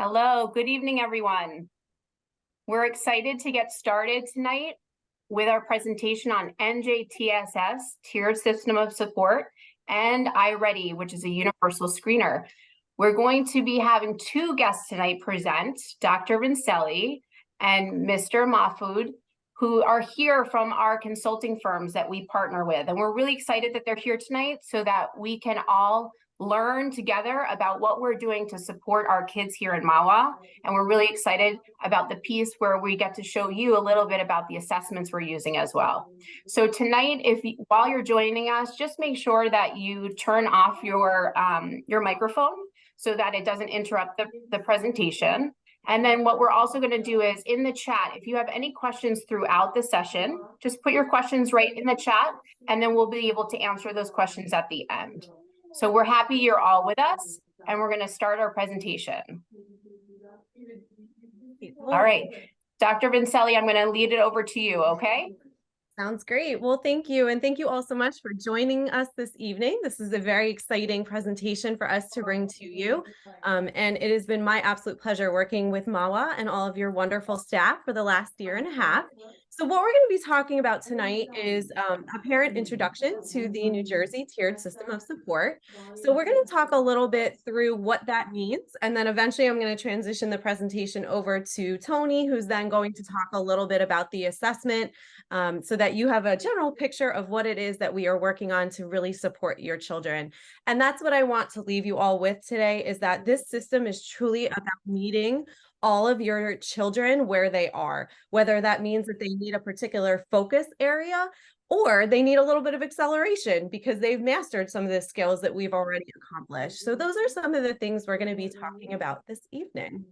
Hello, good evening, everyone. We're excited to get started tonight with our presentation on NJTSS, Tiered System of Support, and iReady, which is a universal screener. We're going to be having two guests tonight present, Dr. Vincelli and Mr. Mahwah, who are here from our consulting firms that we partner with. And we're really excited that they're here tonight so that we can all learn together about what we're doing to support our kids here in Mahwah. And we're really excited about the piece where we get to show you a little bit about the assessments we're using as well. So tonight, while you're joining us, just make sure that you turn off your microphone so that it doesn't interrupt the presentation. And then what we're also going to do is in the chat, if you have any questions throughout the session, just put your questions right in the chat, and then we'll be able to answer those questions at the end. So we're happy you're all with us, and we're going to start our presentation. All right, Dr. Vincelli, I'm going to lead it over to you, okay? Sounds great. Well, thank you. And thank you all so much for joining us this evening. This is a very exciting presentation for us to bring to you. And it has been my absolute pleasure working with Mahwah and all of your wonderful staff for the last year and a half. So what we're going to be talking about tonight is a parent introduction to the New Jersey Tiered System of Support. So we're going to talk a little bit through what that means. And then eventually I'm going to transition the presentation over to Tony, who's then going to talk a little bit about the assessment so that you have a general picture of what it is that we are working on to really support your children. And that's what I want to leave you all with today, is that this system is truly about meeting all of your children where they are, whether that means that they need a particular focus area or they need a little bit of acceleration because they've mastered some of the skills that we've already accomplished. So those are some of the things we're going to be talking about this evening.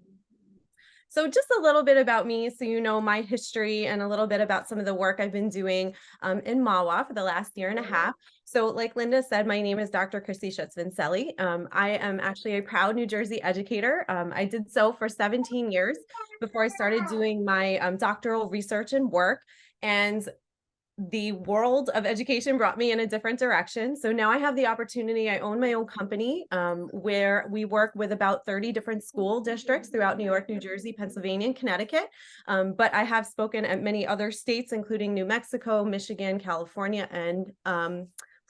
So just a little bit about me, so you know my history and a little bit about some of the work I've been doing in Mahwah for the last year and a half. So like Linda said, my name is Dr. Chrissy Vincelli. I am actually a proud New Jersey educator. I did so for 17 years before I started doing my doctoral research and work. And the world of education brought me in a different direction. So now I have the opportunity, I own my own company where we work with about 30 different school districts throughout New York, New Jersey, Pennsylvania, and Connecticut. But I have spoken at many other states, including New Mexico, Michigan, California, and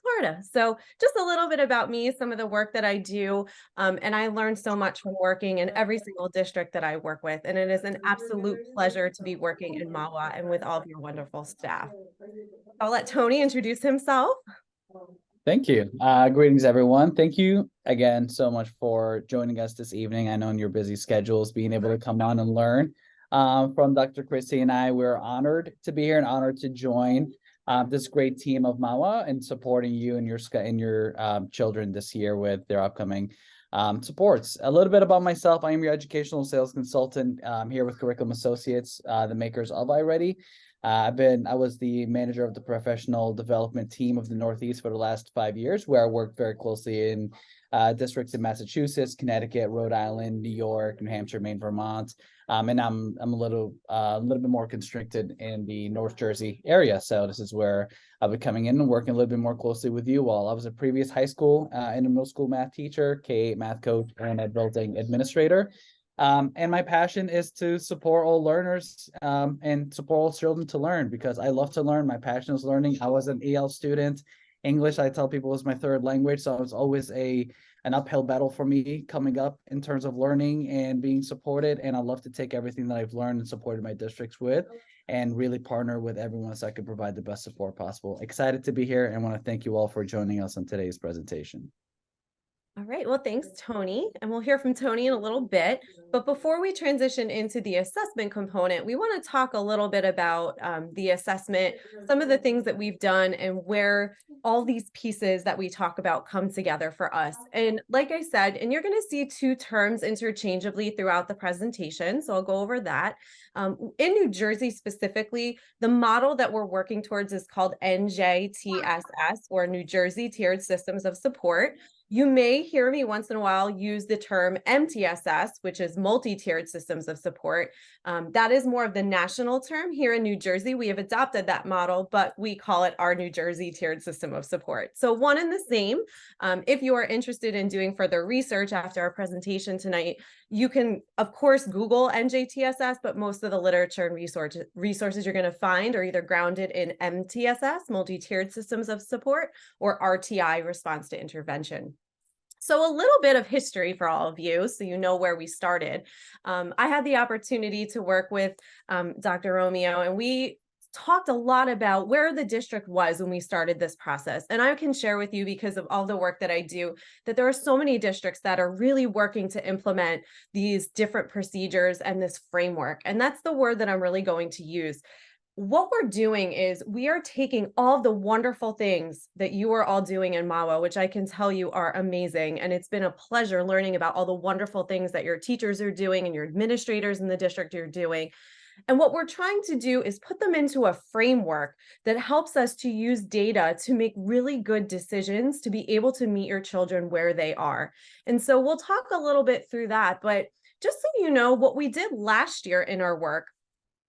Florida. So just a little bit about me, some of the work that I do. And I learned so much from working in every single district that I work with. And it is an absolute pleasure to be working in Mahwah and with all of your wonderful staff. I'll let Tony introduce himself. Thank you. Greetings, everyone. Thank you again so much for joining us this evening. I know in your busy schedules, being able to come on and learn from Dr. Chrissy and I, we're honored to be here and honored to join this great team of Mahwah and supporting you and your children this year with their upcoming supports. A little bit about myself. I am your educational sales consultant here with Curriculum Associates, the makers of iReady. I was the manager of the professional development team of the Northeast for the last 5 years, where I worked very closely in districts in Massachusetts, Connecticut, Rhode Island, New York, New Hampshire, Maine, Vermont. And I'm a little bit more constricted in the North Jersey area. So this is where I'll be coming in and working a little bit more closely with you all. I was a previous high school and a middle school math teacher, K-8 math coach, and a building administrator. And my passion is to support all learners and support all children to learn, because I love to learn. My passion is learning. I was an EL student. English, I tell people, was my third language. So it was always an uphill battle for me coming up in terms of learning and being supported. And I love to take everything that I've learned and supported my districts with and really partner with everyone so I can provide the best support possible. Excited to be here and want to thank you all for joining us on today's presentation. All right, well, thanks, Tony. And we'll hear from Tony in a little bit. But before we transition into the assessment component, we want to talk a little bit about the assessment, some of the things that we've done and where all these pieces that we talk about come together for us. And like I said, and you're going to see two terms interchangeably throughout the presentation, so I'll go over that. In New Jersey specifically, the model that we're working towards is called NJTSS, or New Jersey Tiered Systems of Support. You may hear me once in a while use the term MTSS, which is multi-tiered systems of support. That is more of the national term. Here in New Jersey, we have adopted that model, but we call it our New Jersey tiered system of support. So one and the same. If you are interested in doing further research after our presentation tonight, you can, of course, Google NJTSS, but most of the literature and resources you're going to find are either grounded in MTSS, multi-tiered systems of support, or RTI, response to intervention. So a little bit of history for all of you, so you know where we started. I had the opportunity to work with Dr. Romeo, and we talked a lot about where the district was when we started this process. And I can share with you, because of all the work that I do, that there are so many districts that are really working to implement these different procedures and this framework. And that's the word that I'm really going to use. What we're doing is we are taking all the wonderful things that you are all doing in Mahwah, which I can tell you are amazing. And it's been a pleasure learning about all the wonderful things that your teachers are doing and your administrators in the district are doing. And what we're trying to do is put them into a framework that helps us to use data to make really good decisions to be able to meet your children where they are. And so we'll talk a little bit through that. But just so you know, what we did last year in our work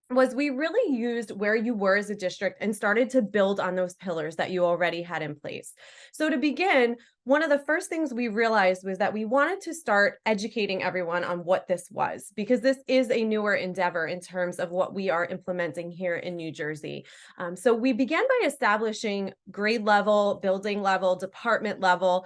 was we really used where you were as a district and started to build on those pillars that you already had in place. So to begin, one of the first things we realized was that we wanted to start educating everyone on what this was, because this is a newer endeavor in terms of what we are implementing here in New Jersey. So we began by establishing grade level, building level, department level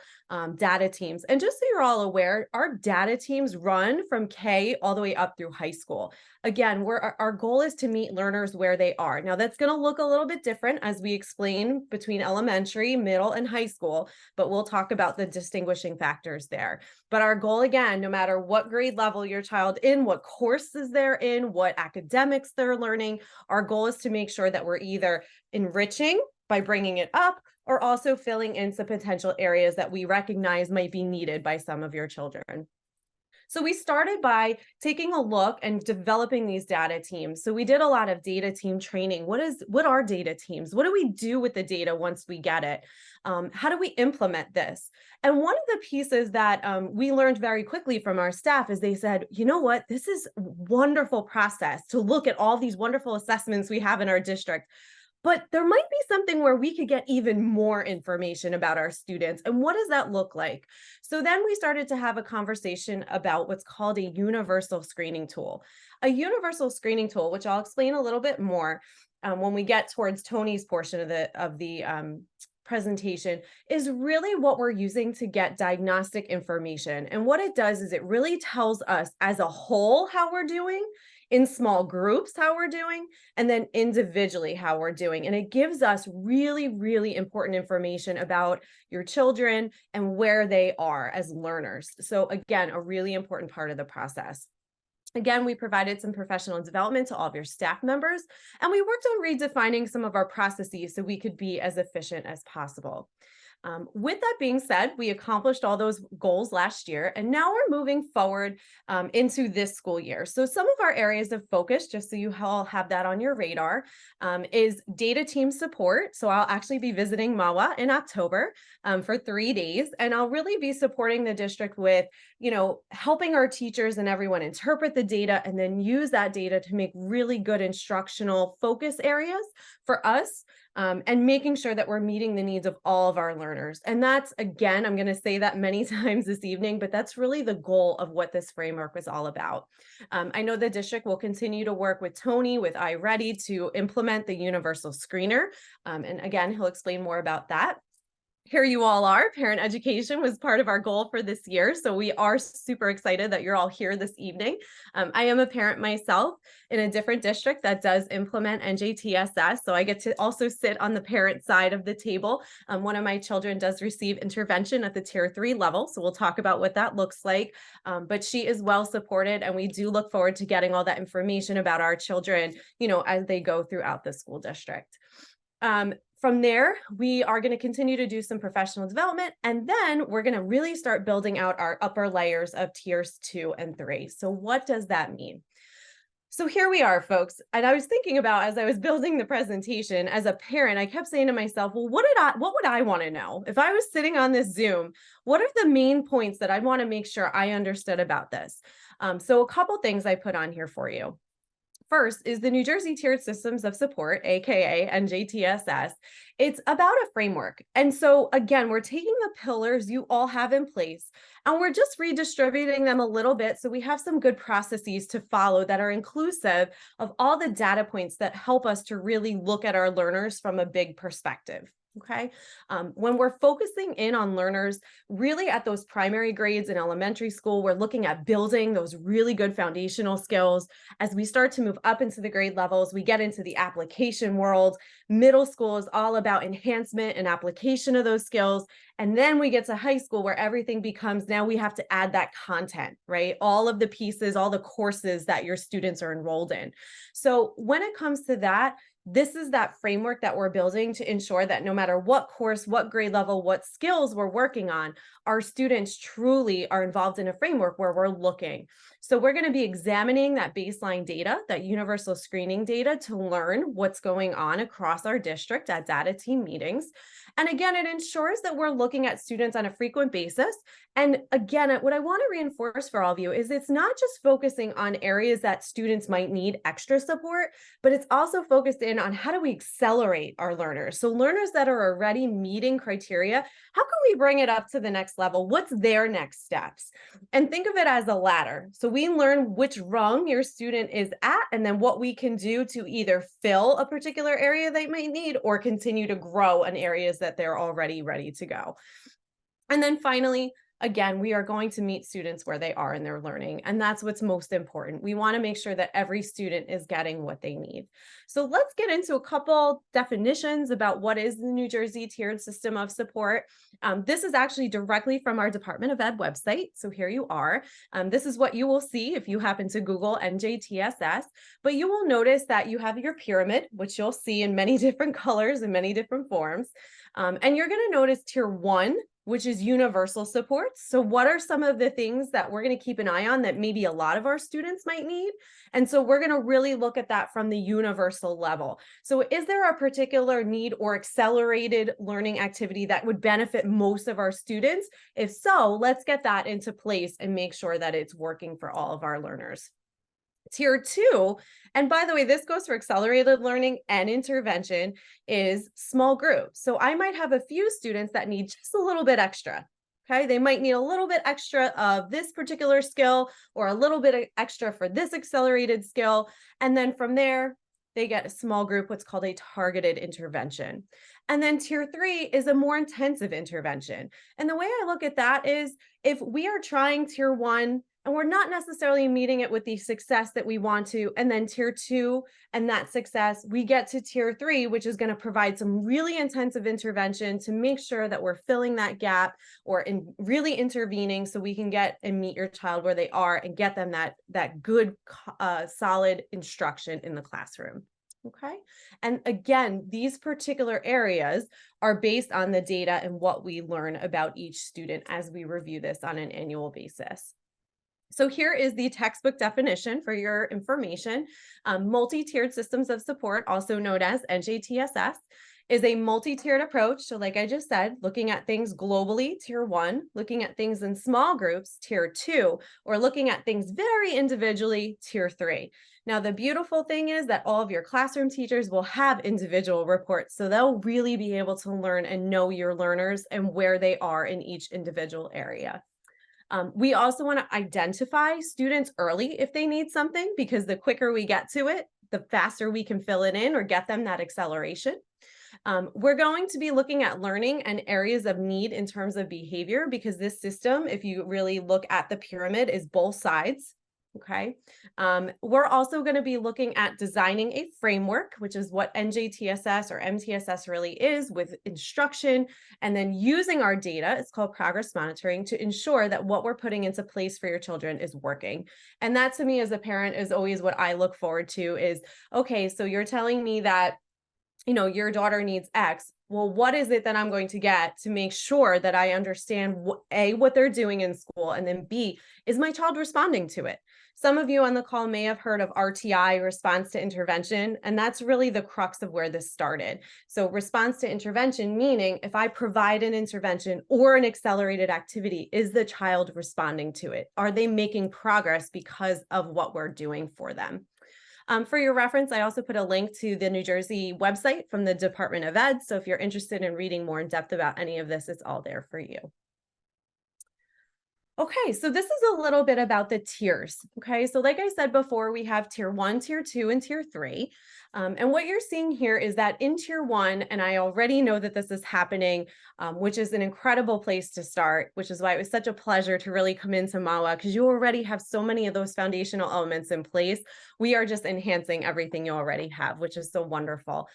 data teams. And just so you're all aware, our data teams run from K all the way up through high school. Again, our goal is to meet learners where they are. Now, that's going to look a little bit different as we explain between elementary, middle, and high school, but we'll talk about the distinguishing factors there. But our goal, again, no matter what grade level your child in, what courses they're in, what academics they're learning, our goal is to make sure that we're either enriching by bringing it up or also filling in some potential areas that we recognize might be needed by some of your children. So we started by taking a look and developing these data teams. So we did a lot of data team training. What are data teams? What do we do with the data once we get it? How do we implement this? And one of the pieces that we learned very quickly from our staff is they said, you know what, this is a wonderful process to look at all these wonderful assessments we have in our district. But there might be something where we could get even more information about our students. And what does that look like? So then we started to have a conversation about what's called a universal screening tool. A universal screening tool, which I'll explain a little bit more when we get towards Tony's portion of the presentation, is really what we're using to get diagnostic information. And what it does is it really tells us as a whole how we're doing, in small groups how we're doing, and then individually how we're doing. And it gives us really, really important information about your children and where they are as learners. So again, a really important part of the process. Again, we provided some professional development to all of your staff members, and we worked on redefining some of our processes so we could be as efficient as possible. With that being said, we accomplished all those goals last year, and now we're moving forward into this school year. So some of our areas of focus, just so you all have that on your radar, is data team support. So I'll actually be visiting Mahwah in October for 3 days, and I'll really be supporting the district with, helping our teachers and everyone interpret the data and then use that data to make really good instructional focus areas for us. And making sure that we're meeting the needs of all of our learners. And that's, again, I'm going to say that many times this evening, but that's really the goal of what this framework was all about. I know the district will continue to work with Tony, with iReady, to implement the universal screener. And again, he'll explain more about that. Here you all are. Parent education was part of our goal for this year. So we are super excited that you're all here this evening. I am a parent myself in a different district that does implement NJTSS. So I get to also sit on the parent side of the table. One of my children does receive intervention at the tier 3 level. So we'll talk about what that looks like. But she is well supported, and we do look forward to getting all that information about our children, as they go throughout the school district. From there, we are going to continue to do some professional development, and then we're going to really start building out our upper layers of tiers 2 and 3. So what does that mean? So here we are, folks. And I was thinking about, as I was building the presentation as a parent, I kept saying to myself, well, what would I want to know? If I was sitting on this Zoom, what are the main points that I'd want to make sure I understood about this? So a couple things I put on here for you. First is the New Jersey Tiered Systems of Support, aka NJTSS. It's about a framework. And so again, we're taking the pillars you all have in place and we're just redistributing them a little bit so we have some good processes to follow that are inclusive of all the data points that help us to really look at our learners from a big perspective. Okay. When we're focusing in on learners really at those primary grades in elementary school, we're looking at building those really good foundational skills. As we start to move up into the grade levels, we get into the application world. Middle school is all about enhancement and application of those skills. And then we get to high school where everything becomes, now we have to add that content, right? All of the pieces, all the courses that your students are enrolled in. So when it comes to that, this is that framework that we're building to ensure that no matter what course, what grade level, what skills we're working on, our students truly are involved in a framework where we're looking. So we're going to be examining that baseline data, that universal screening data, to learn what's going on across our district at data team meetings. And again, it ensures that we're looking at students on a frequent basis. And again, what I want to reinforce for all of you is it's not just focusing on areas that students might need extra support, but it's also focused in on how do we accelerate our learners. So learners that are already meeting criteria, how can we bring it up to the next level? What's their next steps? And think of it as a ladder. So we learn which rung your student is at, and then what we can do to either fill a particular area they might need or continue to grow in areas that they're already ready to go. And then finally, again, we are going to meet students where they are in their learning, and that's what's most important. We want to make sure that every student is getting what they need. So let's get into a couple definitions about what is the New Jersey Tiered System of Support. This is actually directly from our Department of Ed website. So here you are. This is what you will see if you happen to Google NJTSS, but you will notice that you have your pyramid, which you'll see in many different colors and many different forms. And you're going to notice tier 1, which is universal supports. So what are some of the things that we're going to keep an eye on that maybe a lot of our students might need? And so we're going to really look at that from the universal level. So is there a particular need or accelerated learning activity that would benefit most of our students? If so, let's get that into place and make sure that it's working for all of our learners. Tier 2, and by the way, this goes for accelerated learning and intervention, is small groups. So I might have a few students that need just a little bit extra. Okay, they might need a little bit extra of this particular skill or a little bit extra for this accelerated skill. And then from there, they get a small group, what's called a targeted intervention. And then tier 3 is a more intensive intervention. And the way I look at that is if we are trying tier 1 and we're not necessarily meeting it with the success that we want to, and then tier 2 and that success, we get to tier 3, which is going to provide some really intensive intervention to make sure that we're filling that gap or really intervening so we can get and meet your child where they are and get them that good, solid instruction in the classroom. Okay. And again, these particular areas are based on the data and what we learn about each student as we review this on an annual basis. So here is the textbook definition for your information. Multi-tiered systems of support, also known as NJTSS, is a multi-tiered approach. So like I just said, looking at things globally, tier 1, looking at things in small groups, tier 2, or looking at things very individually, tier 3. Now, the beautiful thing is that all of your classroom teachers will have individual reports, so they'll really be able to learn and know your learners and where they are in each individual area. We also want to identify students early if they need something, because the quicker we get to it, the faster we can fill it in or get them that acceleration. We're going to be looking at learning and areas of need in terms of behavior, because this system, if you really look at the pyramid, is both sides. Okay. We're also going to be looking at designing a framework, which is what NJTSS or MTSS really is, with instruction, and then using our data, it's called progress monitoring, to ensure that what we're putting into place for your children is working. And that, to me as a parent, is always what I look forward to is, okay, so you're telling me that your daughter needs X. Well, what is it that I'm going to get to make sure that I understand A, what they're doing in school, and then B, is my child responding to it? Some of you on the call may have heard of RTI, response to intervention, and that's really the crux of where this started. So response to intervention, meaning if I provide an intervention or an accelerated activity, is the child responding to it? Are they making progress because of what we're doing for them? For your reference, I also put a link to the New Jersey website from the Department of Ed. So if you're interested in reading more in depth about any of this, it's all there for you. Okay, so this is a little bit about the tiers. Okay, so like I said before, we have tier 1, tier 2, and tier 3. And what you're seeing here is that in tier 1, and I already know that this is happening, which is an incredible place to start, which is why it was such a pleasure to really come into Mahwah, because you already have so many of those foundational elements in place. We are just enhancing everything you already have, which is so wonderful.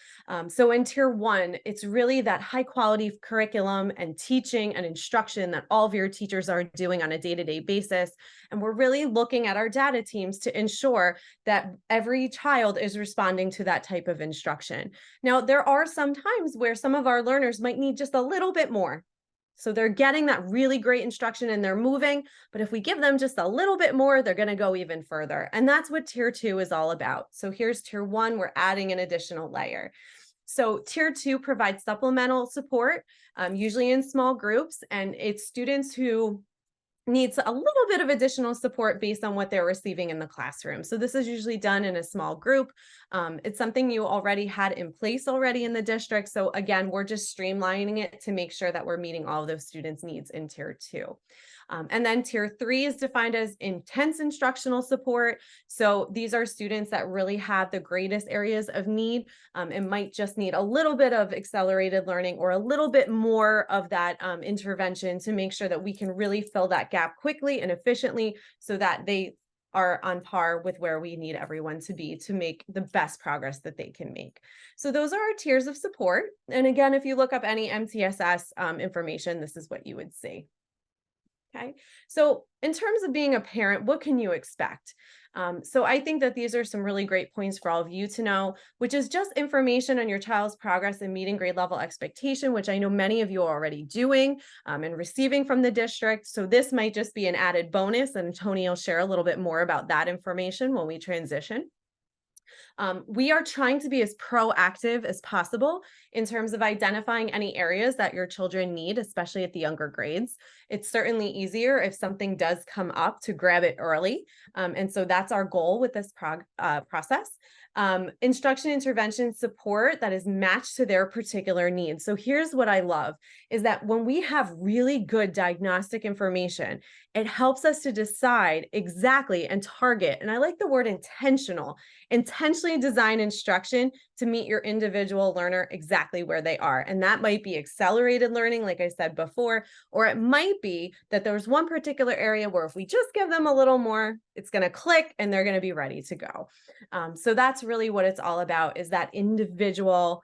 So in tier 1, it's really that high quality curriculum and teaching and instruction that all of your teachers are doing on a day-to-day basis. And we're really looking at our data teams to ensure that every child is responding to that type of instruction. Now, there are some times where some of our learners might need just a little bit more. So they're getting that really great instruction and they're moving, but if we give them just a little bit more, they're going to go even further. And that's what tier 2 is all about. So here's tier 1, we're adding an additional layer. So tier 2 provides supplemental support, usually in small groups, and it's students who needs a little bit of additional support based on what they're receiving in the classroom. So this is usually done in a small group. It's something you already had in place already in the district. So again, we're just streamlining it to make sure that we're meeting all of those students' needs in tier 2. And then tier 3 is defined as intense instructional support. So these are students that really have the greatest areas of need and might just need a little bit of accelerated learning or a little bit more of that intervention to make sure that we can really fill that gap quickly and efficiently so that they are on par with where we need everyone to be to make the best progress that they can make. So those are our tiers of support. And again, if you look up any MTSS information, this is what you would see. Okay, so in terms of being a parent, what can you expect? So I think that these are some really great points for all of you to know, which is just information on your child's progress in meeting grade level expectation, which I know many of you are already doing and receiving from the district. So this might just be an added bonus, and Tony will share a little bit more about that information when we transition. We are trying to be as proactive as possible in terms of identifying any areas that your children need, especially at the younger grades. It's certainly easier if something does come up to grab it early. And so that's our goal with this process. Instruction intervention support that is matched to their particular needs. So here's what I love is that when we have really good diagnostic information, it helps us to decide exactly and target, and I like the word intentionally design instruction to meet your individual learner exactly where they are. And that might be accelerated learning, like I said before, or it might be that there's one particular area where if we just give them a little more, it's going to click and they're going to be ready to go. So that's really what it's all about, is that individual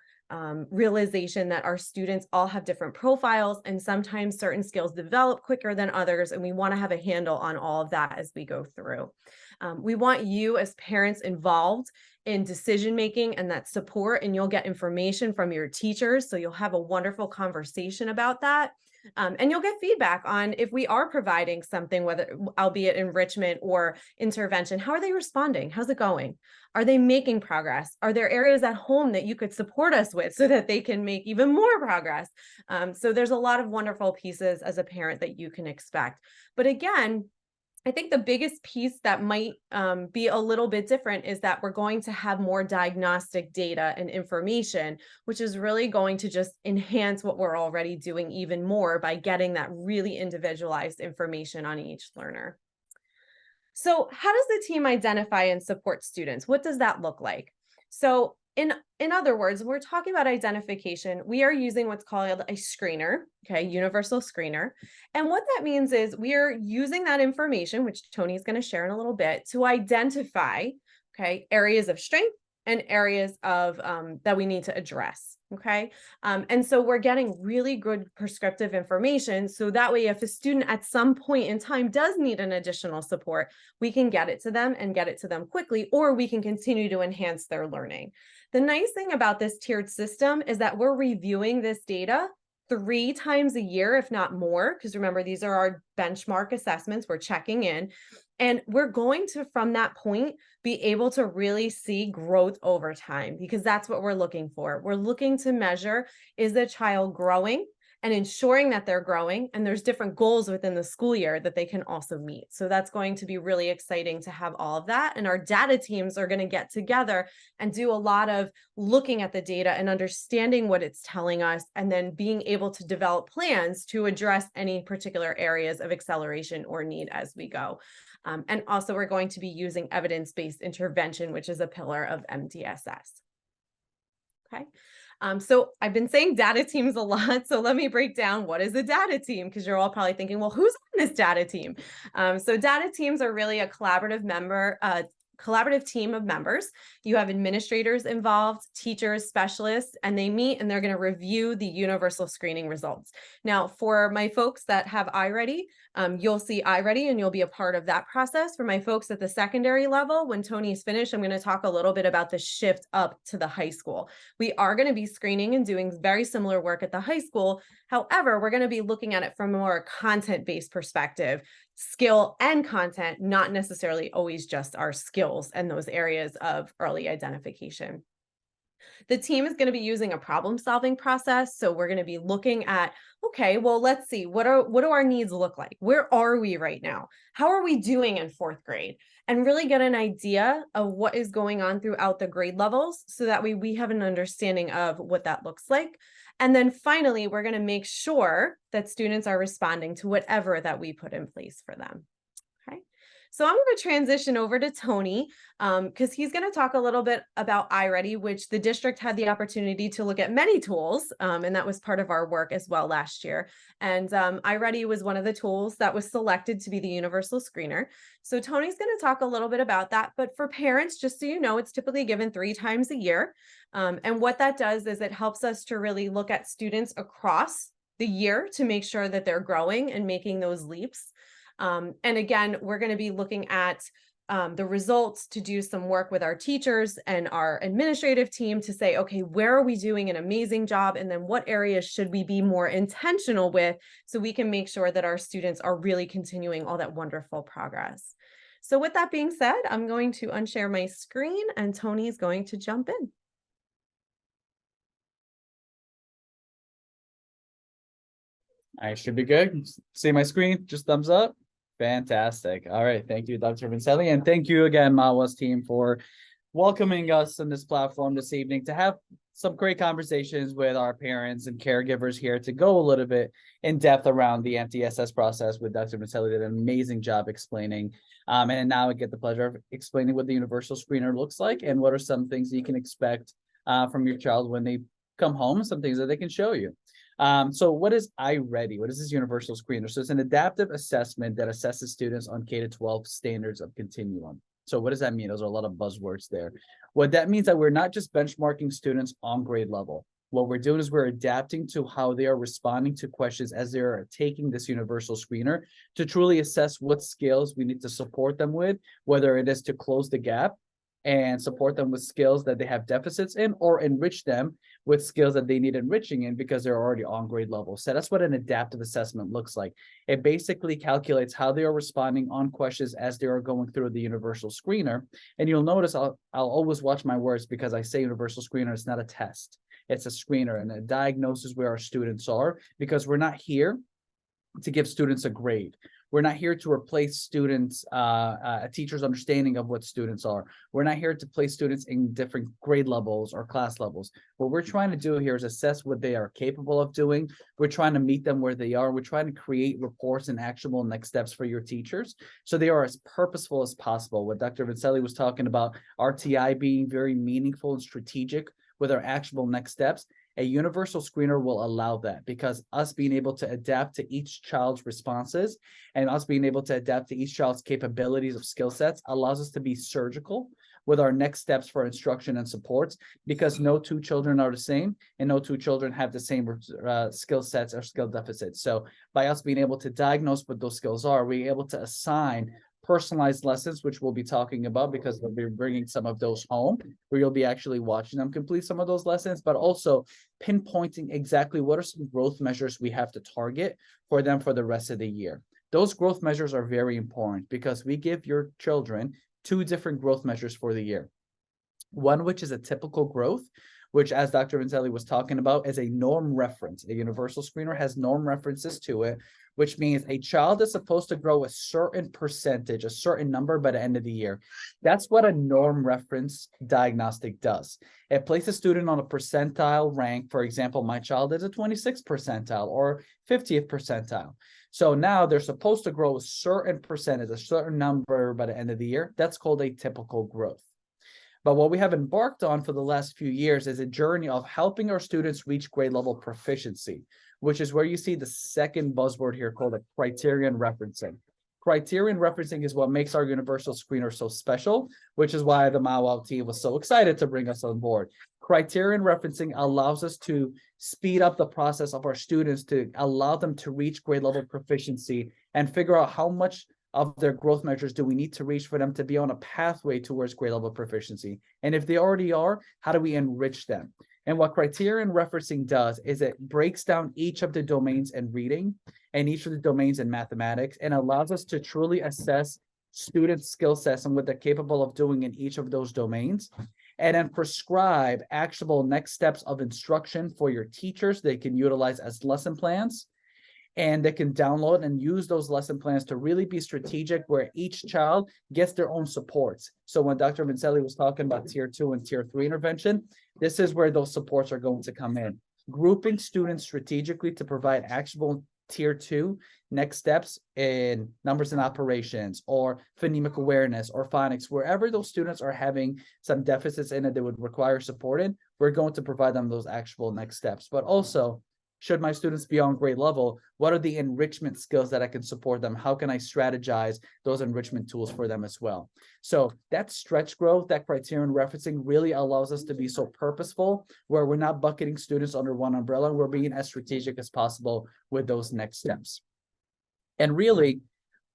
realization that our students all have different profiles and sometimes certain skills develop quicker than others. And we want to have a handle on all of that as we go through. We want you as parents involved in decision-making and that support, and you'll get information from your teachers. So you'll have a wonderful conversation about that. And you'll get feedback on if we are providing something, whether albeit enrichment or intervention, how are they responding? How's it going? Are they making progress? Are there areas at home that you could support us with so that they can make even more progress? So there's a lot of wonderful pieces as a parent that you can expect. But again, I think the biggest piece that might be a little bit different is that we're going to have more diagnostic data and information, which is really going to just enhance what we're already doing even more by getting that really individualized information on each learner. So how does the team identify and support students? What does that look like? So in other words, when we're talking about identification, we are using what's called a screener, okay, universal screener. And what that means is we are using that information, which Tony is going to share in a little bit, to identify, okay, areas of strength and areas of that we need to address. Okay. And so we're getting really good prescriptive information. So that way, if a student at some point in time does need an additional support, we can get it to them and get it to them quickly, or we can continue to enhance their learning. The nice thing about this tiered system is that we're reviewing this data 3 times a year, if not more, because remember, these are our benchmark assessments. We're checking in, and we're going to, from that point, be able to really see growth over time, because that's what we're looking for. We're looking to measure, is the child growing, and ensuring that they're growing, and there's different goals within the school year that they can also meet. So that's going to be really exciting to have all of that. And our data teams are going to get together and do a lot of looking at the data and understanding what it's telling us, and then being able to develop plans to address any particular areas of acceleration or need as we go. And also, we're going to be using evidence-based intervention, which is a pillar of NJTSS. Okay. So I've been saying data teams a lot. So let me break down, what is a data team? Because you're all probably thinking, well, who's on this data team? So data teams are really a collaborative team of members. You have administrators involved, teachers, specialists, and they meet and they're going to review the universal screening results. Now, for my folks that have iReady, you'll see iReady and you'll be a part of that process. For my folks at the secondary level, when Tony's finished, I'm going to talk a little bit about the shift up to the high school. We are going to be screening and doing very similar work at the high school. However, we're going to be looking at it from a more content-based perspective, skill and content, not necessarily always just our skills and those areas of early identification. The team is going to be using a problem-solving process. So we're going to be looking at, okay, well, let's see, what do our needs look like? Where are we right now? How are we doing in 4th grade? And really get an idea of what is going on throughout the grade levels, so that way we have an understanding of what that looks like. And then finally, we're going to make sure that students are responding to whatever that we put in place for them. Okay. So I'm going to transition over to Tony, because he's going to talk a little bit about iReady, which the district had the opportunity to look at many tools, and that was part of our work as well last year. And iReady was one of the tools that was selected to be the universal screener. So Tony's going to talk a little bit about that. But for parents, just so you know, it's typically given 3 times a year. And what that does is it helps us to really look at students across the year to make sure that they're growing and making those leaps. And again, we're going to be looking at the results to do some work with our teachers and our administrative team to say, okay, where are we doing an amazing job? And then what areas should we be more intentional with, so we can make sure that our students are really continuing all that wonderful progress. So with that being said, I'm going to unshare my screen and Tony is going to jump in. I should be good. See my screen? Just thumbs up. Fantastic. All right. Thank you, Dr. Vincelli. And thank you again, Mahwah's team, for welcoming us on this platform this evening to have some great conversations with our parents and caregivers here to go a little bit in depth around the NJTSS process with Dr. Vincelli. Did an amazing job explaining. And now I get the pleasure of explaining what the universal screener looks like and what are some things you can expect from your child when they come home, some things that they can show you. So what is iReady? What is this universal screener? So it's an adaptive assessment that assesses students on K-12 standards of continuum. So what does that mean? Those are a lot of buzzwords there. What that means that we're not just benchmarking students on grade level. What we're doing is we're adapting to how they are responding to questions as they are taking this universal screener to truly assess what skills we need to support them with, whether it is to close the gap and support them with skills that they have deficits in, or enrich them with skills that they need enriching in because they're already on grade level. So that's what an adaptive assessment looks like. It basically calculates how they are responding on questions as they are going through the universal screener. And you'll notice I'll always watch my words, because I say universal screener, it's not a test. It's a screener and a diagnosis where our students are, because we're not here to give students a grade. We're not here to replace students, a teacher's understanding of what students are. We're not here to place students in different grade levels or class levels. What we're trying to do here is assess what they are capable of doing. We're trying to meet them where they are. We're trying to create reports and actionable next steps for your teachers, so they are as purposeful as possible. What Dr. Vincelli was talking about, RTI being very meaningful and strategic with our actionable next steps. A universal screener will allow that, because us being able to adapt to each child's responses and us being able to adapt to each child's capabilities of skill sets allows us to be surgical with our next steps for instruction and supports, because no two children are the same and no two children have the same skill sets or skill deficits. So by us being able to diagnose what those skills are, we're able to assign personalized lessons, which we'll be talking about, because we'll be bringing some of those home where you'll be actually watching them complete some of those lessons, but also pinpointing exactly what are some growth measures we have to target for them for the rest of the year. Those growth measures are very important, because we give your children 2 different growth measures for the year. One, which is a typical growth, which, as Dr. Vincelli was talking about, is a norm reference. A universal screener has norm references to it, which means a child is supposed to grow a certain percentage, a certain number by the end of the year. That's what a norm reference diagnostic does. It places a student on a percentile rank. For example, my child is a 26th percentile or 50th percentile. So now they're supposed to grow a certain percentage, a certain number by the end of the year. That's called a typical growth. But what we have embarked on for the last few years is a journey of helping our students reach grade level proficiency, which is where you see the second buzzword here called a criterion referencing. Criterion referencing is what makes our universal screener so special, which is why the Mahwah team was so excited to bring us on board. Criterion referencing allows us to speed up the process of our students, to allow them to reach grade level proficiency and figure out how much of their growth measures do we need to reach for them to be on a pathway towards grade level proficiency. And if they already are, how do we enrich them? And what criterion referencing does is it breaks down each of the domains in reading and each of the domains in mathematics, and allows us to truly assess student skill sets and what they're capable of doing in each of those domains, and then prescribe actionable next steps of instruction for your teachers they can utilize as lesson plans. And they can download and use those lesson plans to really be strategic, where each child gets their own supports. So when Dr. Vincelli was talking about tier 2 and tier 3 intervention, this is where those supports are going to come in. Grouping students strategically to provide actionable tier 2 next steps in numbers and operations or phonemic awareness or phonics, wherever those students are having some deficits in it that would require support in, we're going to provide them those actionable next steps. But also, should my students be on grade level, what are the enrichment skills that I can support them? How can I strategize those enrichment tools for them as well? So that stretch growth, that criterion referencing really allows us to be so purposeful, where we're not bucketing students under one umbrella. We're being as strategic as possible with those next steps. And really,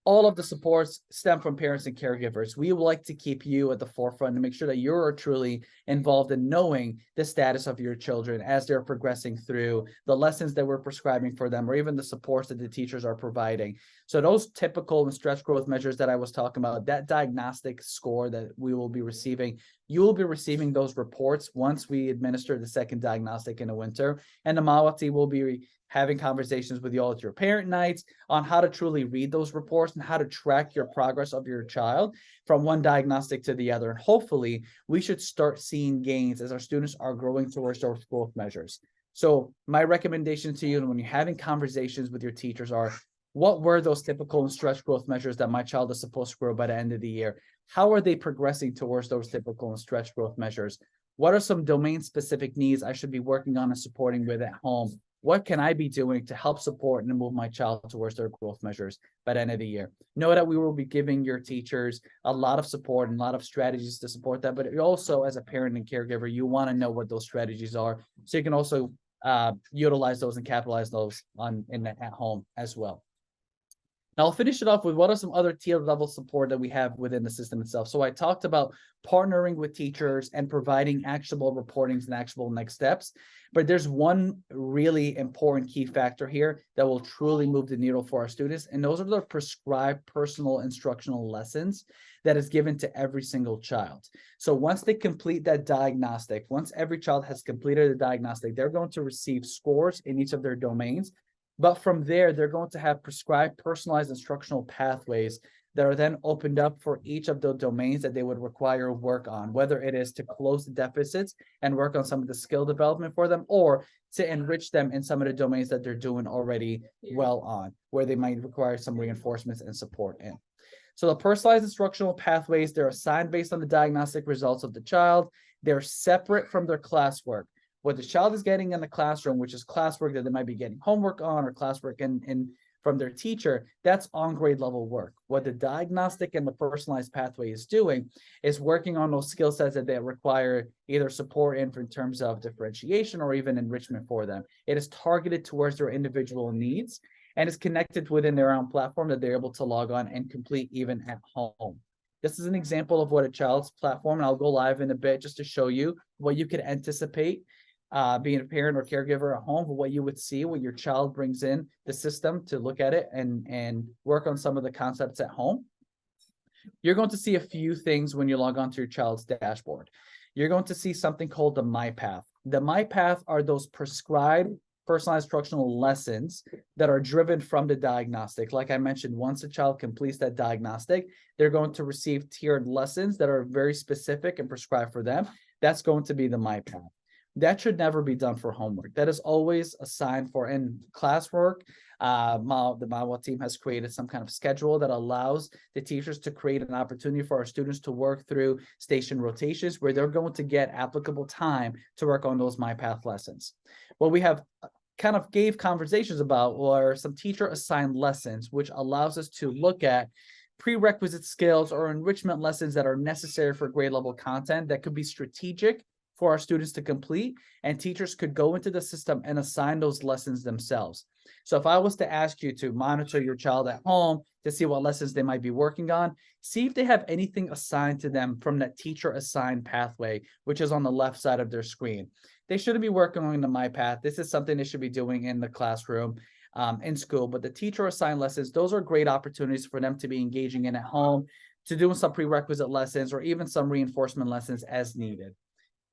all of the supports stem from parents and caregivers. We would like to keep you at the forefront to make sure that you're truly involved in knowing the status of your children as they're progressing through the lessons that we're prescribing for them, or even the supports that the teachers are providing. So those typical and stretch growth measures that I was talking about, that diagnostic score that we will be receiving, you will be receiving those reports once we administer the second diagnostic in the winter. And the Mahwah team will be having conversations with you all at your parent nights on how to truly read those reports and how to track your progress of your child from one diagnostic to the other. And hopefully we should start seeing gains as our students are growing towards those growth measures. So my recommendation to you when you're having conversations with your teachers are, what were those typical and stretch growth measures that my child is supposed to grow by the end of the year? How are they progressing towards those typical and stretch growth measures? What are some domain specific needs I should be working on and supporting with at home? What can I be doing to help support and move my child towards their growth measures by the end of the year? Know that we will be giving your teachers a lot of support and a lot of strategies to support that, but also as a parent and caregiver, you want to know what those strategies are so you can also utilize those and capitalize those at home as well. Now I'll finish it off with what are some other tier level support that we have within the system itself. So I talked about partnering with teachers and providing actionable reportings and actionable next steps. But there's one really important key factor here that will truly move the needle for our students. And those are the prescribed personal instructional lessons that is given to every single child. So once they complete that diagnostic, once every child has completed the diagnostic, they're going to receive scores in each of their domains. But from there, they're going to have prescribed personalized instructional pathways that are then opened up for each of the domains that they would require work on, whether it is to close the deficits and work on some of the skill development for them, or to enrich them in some of the domains that they're doing already well on, where they might require some reinforcements and support in. So the personalized instructional pathways, they're assigned based on the diagnostic results of the child. They're separate from their classwork. what the child is getting in the classroom, which is classwork that they might be getting homework on or classwork in from their teacher, that's on grade level work. What the diagnostic and the personalized pathway is doing is working on those skill sets that they require either support in terms of differentiation or even enrichment for them. It is targeted towards their individual needs and is connected within their own platform that they're able to log on and complete even at home. This is an example of what a child's platform, and I'll go live in a bit just to show you what you could anticipate being a parent or caregiver at home, but what you would see when your child brings in the system to look at it and work on some of the concepts at home. You're going to see a few things when you log on to your child's dashboard. You're going to see something called the My Path. The My Path are those prescribed personalized instructional lessons that are driven from the diagnostic. Like I mentioned, once a child completes that diagnostic, they're going to receive tiered lessons that are very specific and prescribed for them. That's going to be the My Path. That should never be done for homework. That is always assigned for in classwork. The Mahwah team has created some kind of schedule that allows the teachers to create an opportunity for our students to work through station rotations where they're going to get applicable time to work on those My Path lessons. What we have kind of gave conversations about were some teacher assigned lessons, which allows us to look at prerequisite skills or enrichment lessons that are necessary for grade level content that could be strategic for our students to complete, and teachers could go into the system and assign those lessons themselves. So if I was to ask you to monitor your child at home to see what lessons they might be working on, see if they have anything assigned to them from that teacher assigned pathway, which is on the left side of their screen. They shouldn't be working on the My Path. This is something they should be doing in the classroom, in school, but the teacher assigned lessons, those are great opportunities for them to be engaging in at home, to do some prerequisite lessons or even some reinforcement lessons as needed.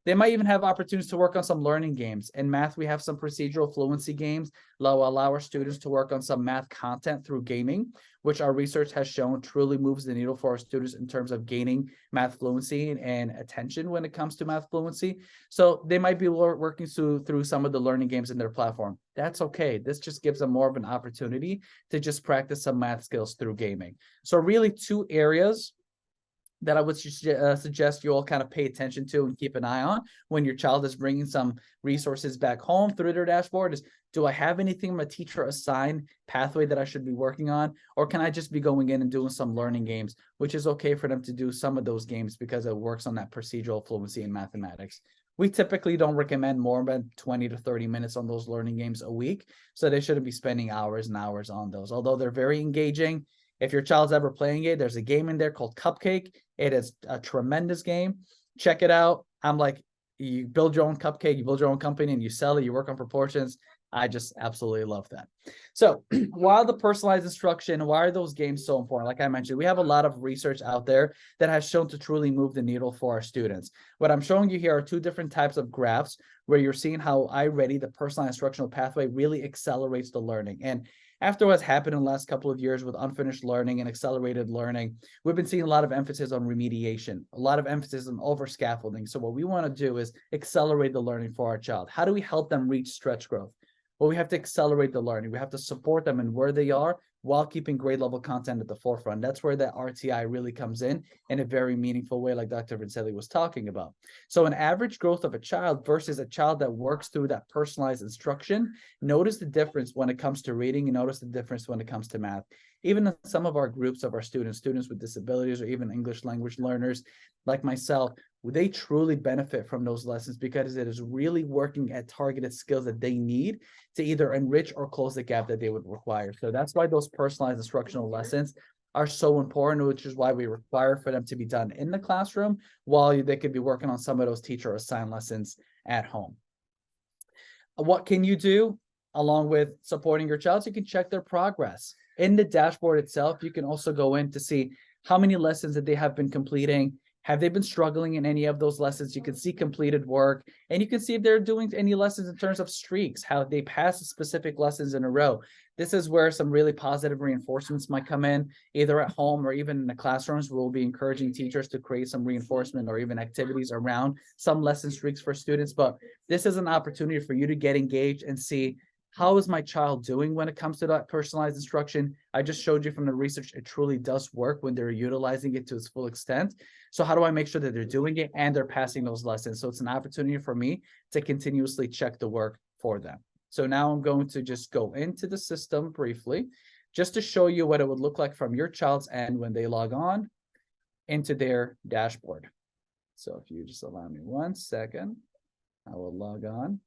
They might even have opportunities to work on some learning games. In math, we have some procedural fluency games that will allow our students to work on some math content through gaming, which our research has shown truly moves the needle for our students in terms of gaining math fluency and attention when it comes to math fluency. So they might be working through some of the learning games in their platform. That's okay. This just gives them more of an opportunity to just practice some math skills through gaming. So really two areas that I would suggest you all kind of pay attention to and keep an eye on when your child is bringing some resources back home through their dashboard is, do I have anything from a teacher assigned pathway that I should be working on? Or can I just be going in and doing some learning games, which is okay for them to do some of those games because it works on that procedural fluency in mathematics. We typically don't recommend more than 20 to 30 minutes on those learning games a week. So they shouldn't be spending hours and hours on those, although they're very engaging. If your child's ever playing it, there's a game in there called Cupcake. It is a tremendous game. Check it out. I'm like, you build your own cupcake, you build your own company and you sell it, you work on proportions. I just absolutely love that. So while the personalized instruction, why are those games so important? Like I mentioned, we have a lot of research out there that has shown to truly move the needle for our students. What I'm showing you here are two different types of graphs where you're seeing how iReady, the personalized instructional pathway, really accelerates the learning. And after what's happened in the last couple of years with unfinished learning and accelerated learning, we've been seeing a lot of emphasis on remediation, a lot of emphasis on over scaffolding. So what we want to do is accelerate the learning for our child. How do we help them reach stretch growth? Well, we have to accelerate the learning. We have to support them in where they are while keeping grade level content at the forefront. That's where that RTI really comes in a very meaningful way, like Dr. Vincelli was talking about. So an average growth of a child versus a child that works through that personalized instruction, notice the difference when it comes to reading and notice the difference when it comes to math. Even in some of our groups of our students with disabilities or even English language learners like myself, they truly benefit from those lessons because it is really working at targeted skills that they need to either enrich or close the gap that they would require. So that's why those personalized instructional lessons are so important, which is why we require for them to be done in the classroom while they could be working on some of those teacher assigned lessons at home. What can you do along with supporting your child? So you can check their progress. In the dashboard itself, you can also go in to see how many lessons that they have been completing. Have they been struggling in any of those lessons? You can see completed work, and you can see if they're doing any lessons in terms of streaks, how they pass specific lessons in a row. This is where some really positive reinforcements might come in, either at home or even in the classrooms. We'll be encouraging teachers to create some reinforcement or even activities around some lesson streaks for students. But this is an opportunity for you to get engaged and see how is my child doing when it comes to that personalized instruction? I just showed you from the research, it truly does work when they're utilizing it to its full extent. So how do I make sure that they're doing it and they're passing those lessons? So it's an opportunity for me to continuously check the work for them. So now I'm going to just go into the system briefly, just to show you what it would look like from your child's end when they log on into their dashboard. So if you just allow me 1 second, I will log on.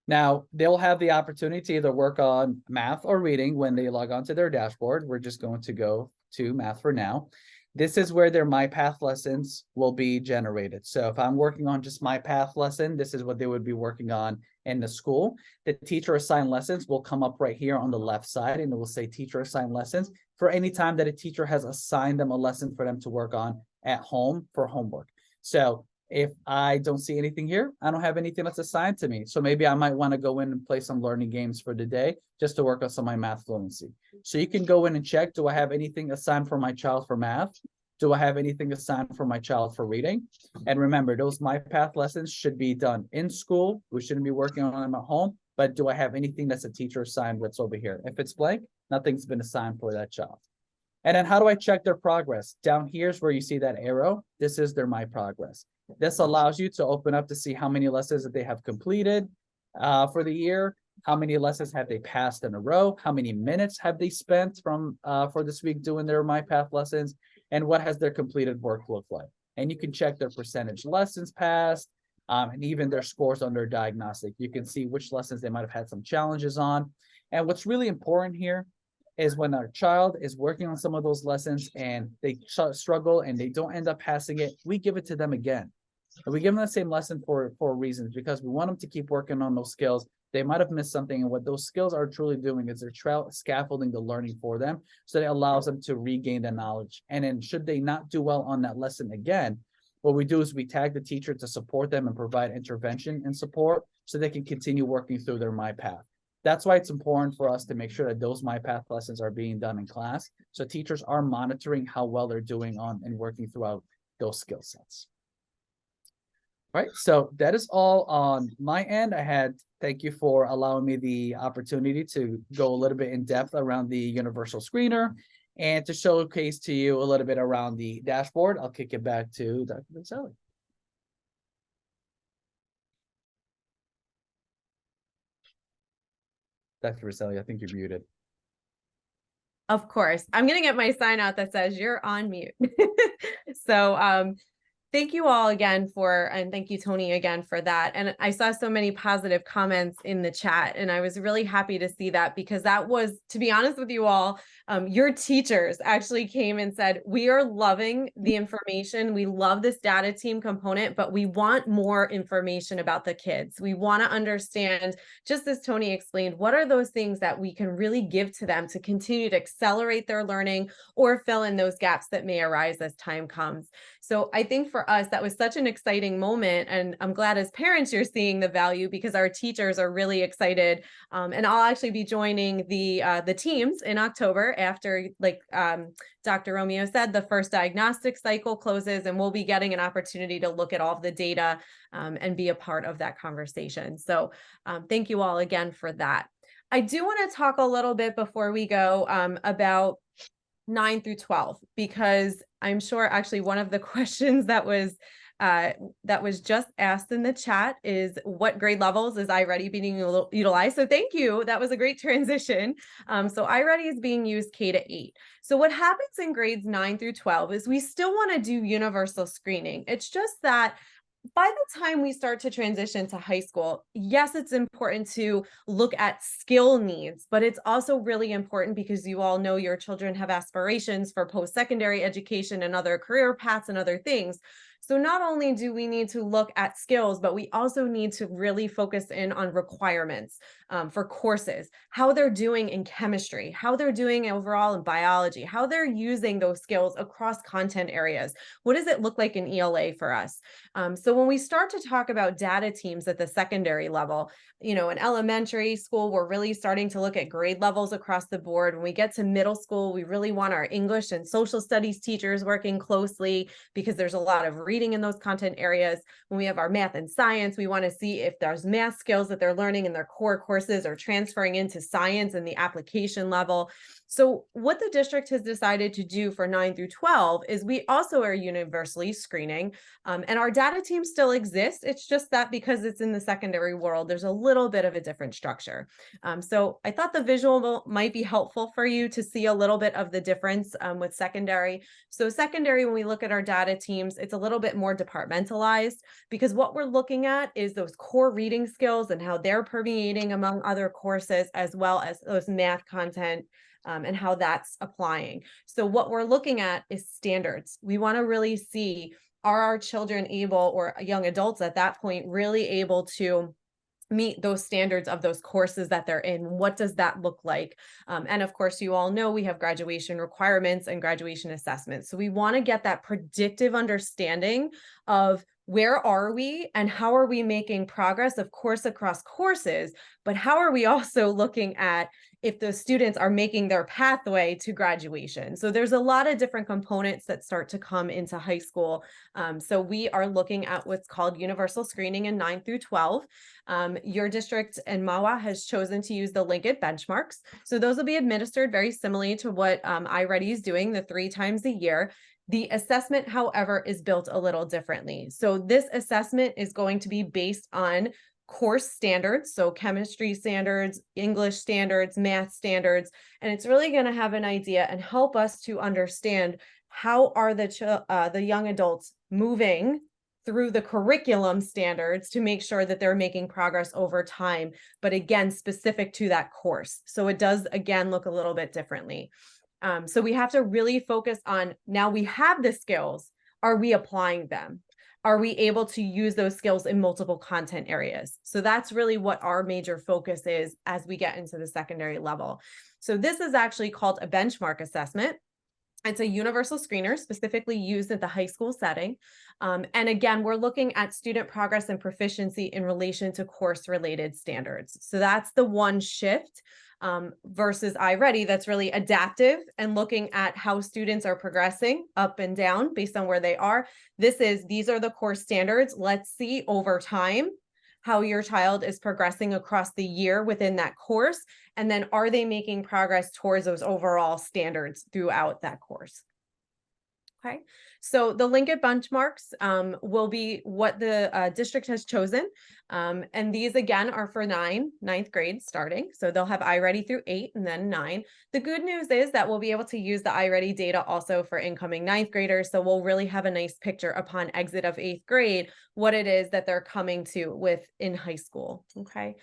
Now, they'll have the opportunity to either work on math or reading when they log on to their dashboard. We're just going to go to math for now. This is where their MyPath lessons will be generated. So if I'm working on just MyPath lesson, this is what they would be working on in the school. The teacher assigned lessons will come up right here on the left side, and it will say teacher assigned lessons for any time that a teacher has assigned them a lesson for them to work on at home for homework. So if I don't see anything here, I don't have anything that's assigned to me. So maybe I might want to go in and play some learning games for the day just to work on some of my math fluency. So you can go in and check, do I have anything assigned for my child for math? Do I have anything assigned for my child for reading? And remember, those MyPath lessons should be done in school. We shouldn't be working on them at home. But do I have anything that's a teacher assigned that's over here? If it's blank, nothing's been assigned for that child. And then how do I check their progress? Down here's where you see that arrow. This is their My Progress. This allows you to open up to see how many lessons that they have completed for the year, how many lessons have they passed in a row, how many minutes have they spent from for this week doing their MyPath lessons, and what has their completed work look like. And you can check their percentage lessons passed, and even their scores on their diagnostic. You can see which lessons they might have had some challenges on. And what's really important here is when our child is working on some of those lessons and they struggle and they don't end up passing it, we give it to them again. And we give them the same lesson for reasons, because we want them to keep working on those skills. They might have missed something, and what those skills are truly doing is they're scaffolding the learning for them, so that it allows them to regain the knowledge. And then should they not do well on that lesson again, what we do is we tag the teacher to support them and provide intervention and support so they can continue working through their MyPath. That's why it's important for us to make sure that those MyPath lessons are being done in class, so teachers are monitoring how well they're doing on and working throughout those skill sets. All right, so that is all on my end. Thank you for allowing me the opportunity to go a little bit in depth around the universal screener and to showcase to you a little bit around the dashboard. I'll kick it back to Dr. Vincelli. Dr. Vincelli, I think you're muted. Of course, I'm going to get my sign out that says you're on mute. So, thank you all again and thank you, Tony, again for that. And I saw so many positive comments in the chat, and I was really happy to see that, because that was, to be honest with you all, your teachers actually came and said, we are loving the information. We love this data team component, but we want more information about the kids. We want to understand, just as Tony explained, what are those things that we can really give to them to continue to accelerate their learning or fill in those gaps that may arise as time comes. So I think for us, that was such an exciting moment. And I'm glad as parents, you're seeing the value, because our teachers are really excited. And I'll actually be joining the teams in October after, like Dr. Romeo said, the first diagnostic cycle closes, and we'll be getting an opportunity to look at all of the data and be a part of that conversation. So thank you all again for that. I do want to talk a little bit before we go about 9 through 12, because I'm sure actually one of the questions that was just asked in the chat is, what grade levels is iReady being utilized? So thank you. That was a great transition. So iReady is being used K-8. So what happens in grades 9 through 12 is we still want to do universal screening. It's just that by the time we start to transition to high school, yes, it's important to look at skill needs, but it's also really important, because you all know your children have aspirations for post-secondary education and other career paths and other things. So not only do we need to look at skills, but we also need to really focus in on requirements for courses, how they're doing in chemistry, how they're doing overall in biology, how they're using those skills across content areas. What does it look like in ELA for us? So when we start to talk about data teams at the secondary level, in elementary school, we're really starting to look at grade levels across the board. When we get to middle school, we really want our English and social studies teachers working closely because there's a lot of reading in those content areas. When we have our math and science, we want to see if there's math skills that they're learning in their core courses or transferring into science and the application level. So what the district has decided to do for 9 through 12 is we also are universally screening, and our data team still exists. It's just that because it's in the secondary world, there's a little bit of a different structure. So I thought the visual might be helpful for you to see a little bit of the difference with secondary. So secondary, when we look at our data teams, it's a little bit more departmentalized because what we're looking at is those core reading skills and how they're permeating among other courses, as well as those math content and how that's applying. So what we're looking at is standards. We want to really see, are our children able, or young adults at that point, really able to meet those standards of those courses that they're in? What does that look like? And of course, you all know we have graduation requirements and graduation assessments. So we want to get that predictive understanding of where are we and how are we making progress, of course, across courses, but how are we also looking at if the students are making their pathway to graduation? So there's a lot of different components that start to come into high school. So we are looking at what's called universal screening in 9 through 12. Your district and Mahwah has chosen to use the Linkit benchmarks. So those will be administered very similarly to what iReady is doing, the 3 times a year. The assessment, however, is built a little differently. So this assessment is going to be based on course standards, so chemistry standards, English standards, math standards, and it's really going to have an idea and help us to understand how are the young adults moving through the curriculum standards to make sure that they're making progress over time, but again, specific to that course. So it does, again, look a little bit differently. So we have to really focus on, now we have the skills, are we applying them? Are we able to use those skills in multiple content areas? So that's really what our major focus is as we get into the secondary level. So this is actually called a benchmark assessment. It's a universal screener specifically used at the high school setting. And again, we're looking at student progress and proficiency in relation to course-related standards. So that's the one shift versus iReady that's really adaptive and looking at how students are progressing up and down based on where they are. These are the course standards. Let's see over time how your child is progressing across the year within that course. And then are they making progress towards those overall standards throughout that course? Okay, so the Linkit benchmarks will be what the district has chosen. And these again are for ninth grade starting. So they'll have iReady through 8 and then 9. The good news is that we'll be able to use the iReady data also for incoming 9th graders. So we'll really have a nice picture upon exit of 8th grade, what it is that they're coming to with in high school. Okay,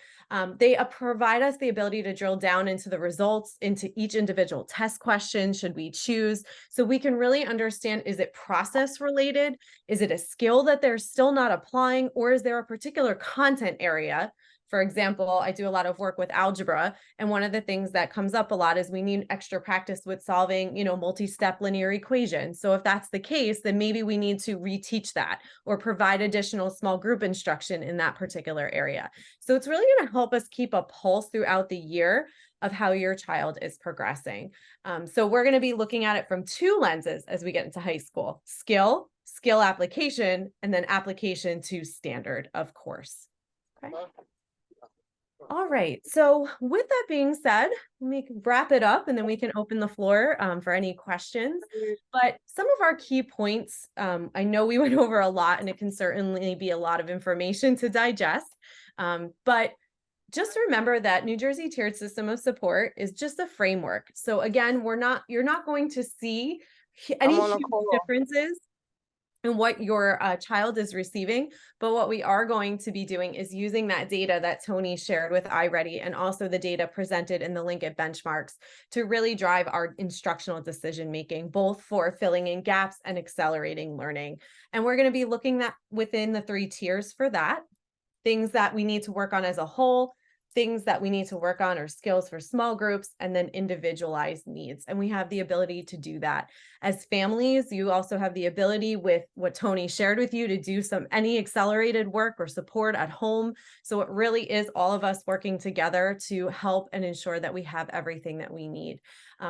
they provide us the ability to drill down into the results, into each individual test question, should we choose, so we can really understand, is it process related? Is it a skill that they're still not applying? Or is there a particular content area? For example, I do a lot of work with algebra, and one of the things that comes up a lot is we need extra practice with solving, multi-step linear equations. So if that's the case, then maybe we need to reteach that or provide additional small group instruction in that particular area. So it's really going to help us keep a pulse throughout the year of how your child is progressing. So we're going to be looking at it from 2 lenses as we get into high school: skill application, and then application to standard, of course. Okay. All right, so with that being said, let me wrap it up and then we can open the floor for any questions. But some of our key points, I know we went over a lot and it can certainly be a lot of information to digest, but just remember that New Jersey Tiered System of Support is just a framework. So again, you're not going to see any huge differences and what your child is receiving. But what we are going to be doing is using that data that Tony shared with iReady and also the data presented in the Linkit benchmarks to really drive our instructional decision making, both for filling in gaps and accelerating learning. And we're going to be looking at within the 3 tiers for that. Things that we need to work on as a whole, things that we need to work on are skills for small groups, and then individualized needs. And we have the ability to do that. As families, you also have the ability with what Tony shared with you to do any accelerated work or support at home. So it really is all of us working together to help and ensure that we have everything that we need.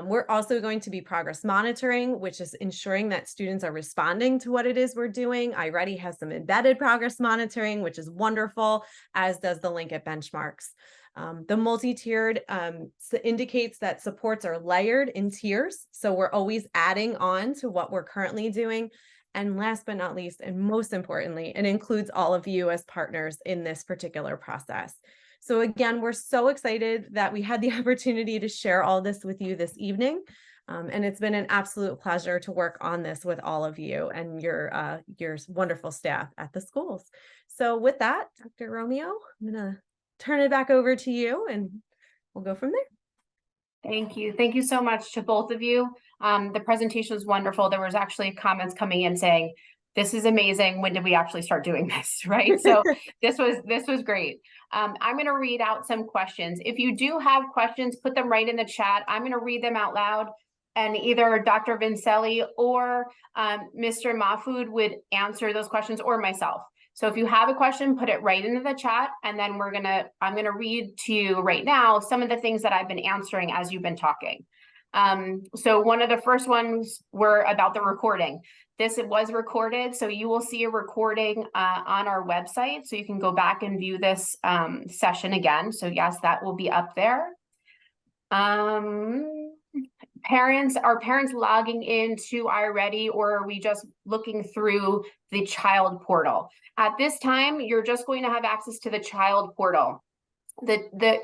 We're also going to be progress monitoring, which is ensuring that students are responding to what it is we're doing. iReady has some embedded progress monitoring, which is wonderful, as does the Linkit benchmarks. The multi-tiered indicates that supports are layered in tiers. So we're always adding on to what we're currently doing. And last but not least, and most importantly, it includes all of you as partners in this particular process. So again, we're so excited that we had the opportunity to share all this with you this evening. And it's been an absolute pleasure to work on this with all of you and your wonderful staff at the schools. So with that, Dr. Romeo, I'm gonna turn it back over to you and we'll go from there. Thank you. Thank you so much to both of you. The presentation was wonderful. There was actually comments coming in saying, this is amazing. When did we actually start doing this? Right. So this was great. I'm going to read out some questions. If you do have questions, put them right in the chat. I'm going to read them out loud, and either Dr. Vincelli or Mr. Mahwah would answer those questions, or myself. So if you have a question, put it right into the chat, and then I'm gonna read to you right now some of the things that I've been answering as you've been talking. So one of the first ones were about the recording. It was recorded, so you will see a recording on our website, so you can go back and view this session again. So yes, that will be up there. Are parents logging into iReady, or are we just looking through the child portal? At this time, you're just going to have access to the child portal.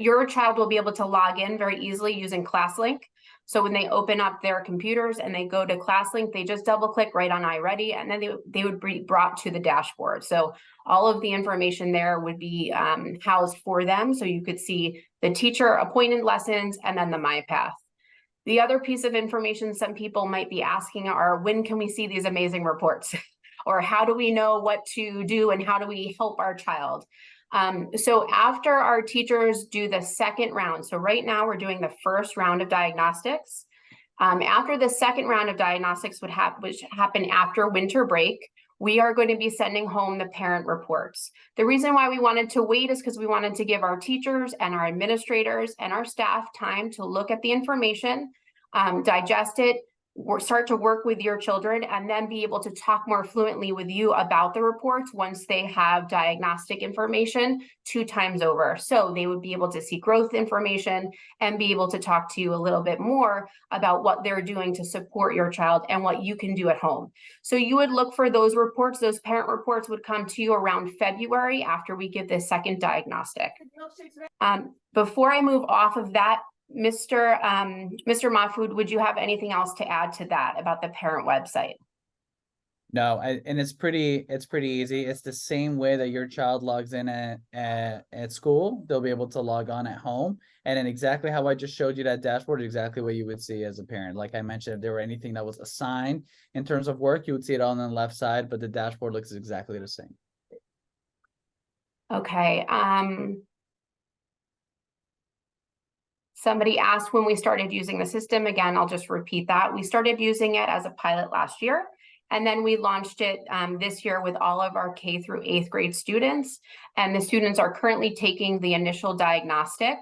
Your child will be able to log in very easily using ClassLink. So when they open up their computers and they go to ClassLink, they just double click right on iReady, and then they would be brought to the dashboard. So all of the information there would be housed for them. So you could see the teacher appointed lessons and then the MyPath. The other piece of information some people might be asking are, when can we see these amazing reports? Or how do we know what to do and how do we help our child? So after our teachers do the second round, so right now we're doing the first round of diagnostics. After the second round of diagnostics, which happen after winter break, we are going to be sending home the parent reports. The reason why we wanted to wait is because we wanted to give our teachers and our administrators and our staff time to look at the information, digest it, start to work with your children, and then be able to talk more fluently with you about the reports once they have diagnostic information 2 times over. So they would be able to see growth information and be able to talk to you a little bit more about what they're doing to support your child and what you can do at home. So you would look for those reports. Those parent reports would come to you around February after we give the second diagnostic. Before I move off of that, Mr. Mahwah, would you have anything else to add to that about the parent website? No, and it's pretty easy. It's the same way that your child logs in at school. They'll be able to log on at home, and then exactly how I just showed you that dashboard is exactly what you would see as a parent. Like I mentioned, if there were anything that was assigned in terms of work, you would see it on the left side, but the dashboard looks exactly the same. Okay. Somebody asked when we started using the system. Again, I'll just repeat that. We started using it as a pilot last year, and then we launched it this year with all of our K through 8th grade students. And the students are currently taking the initial diagnostic,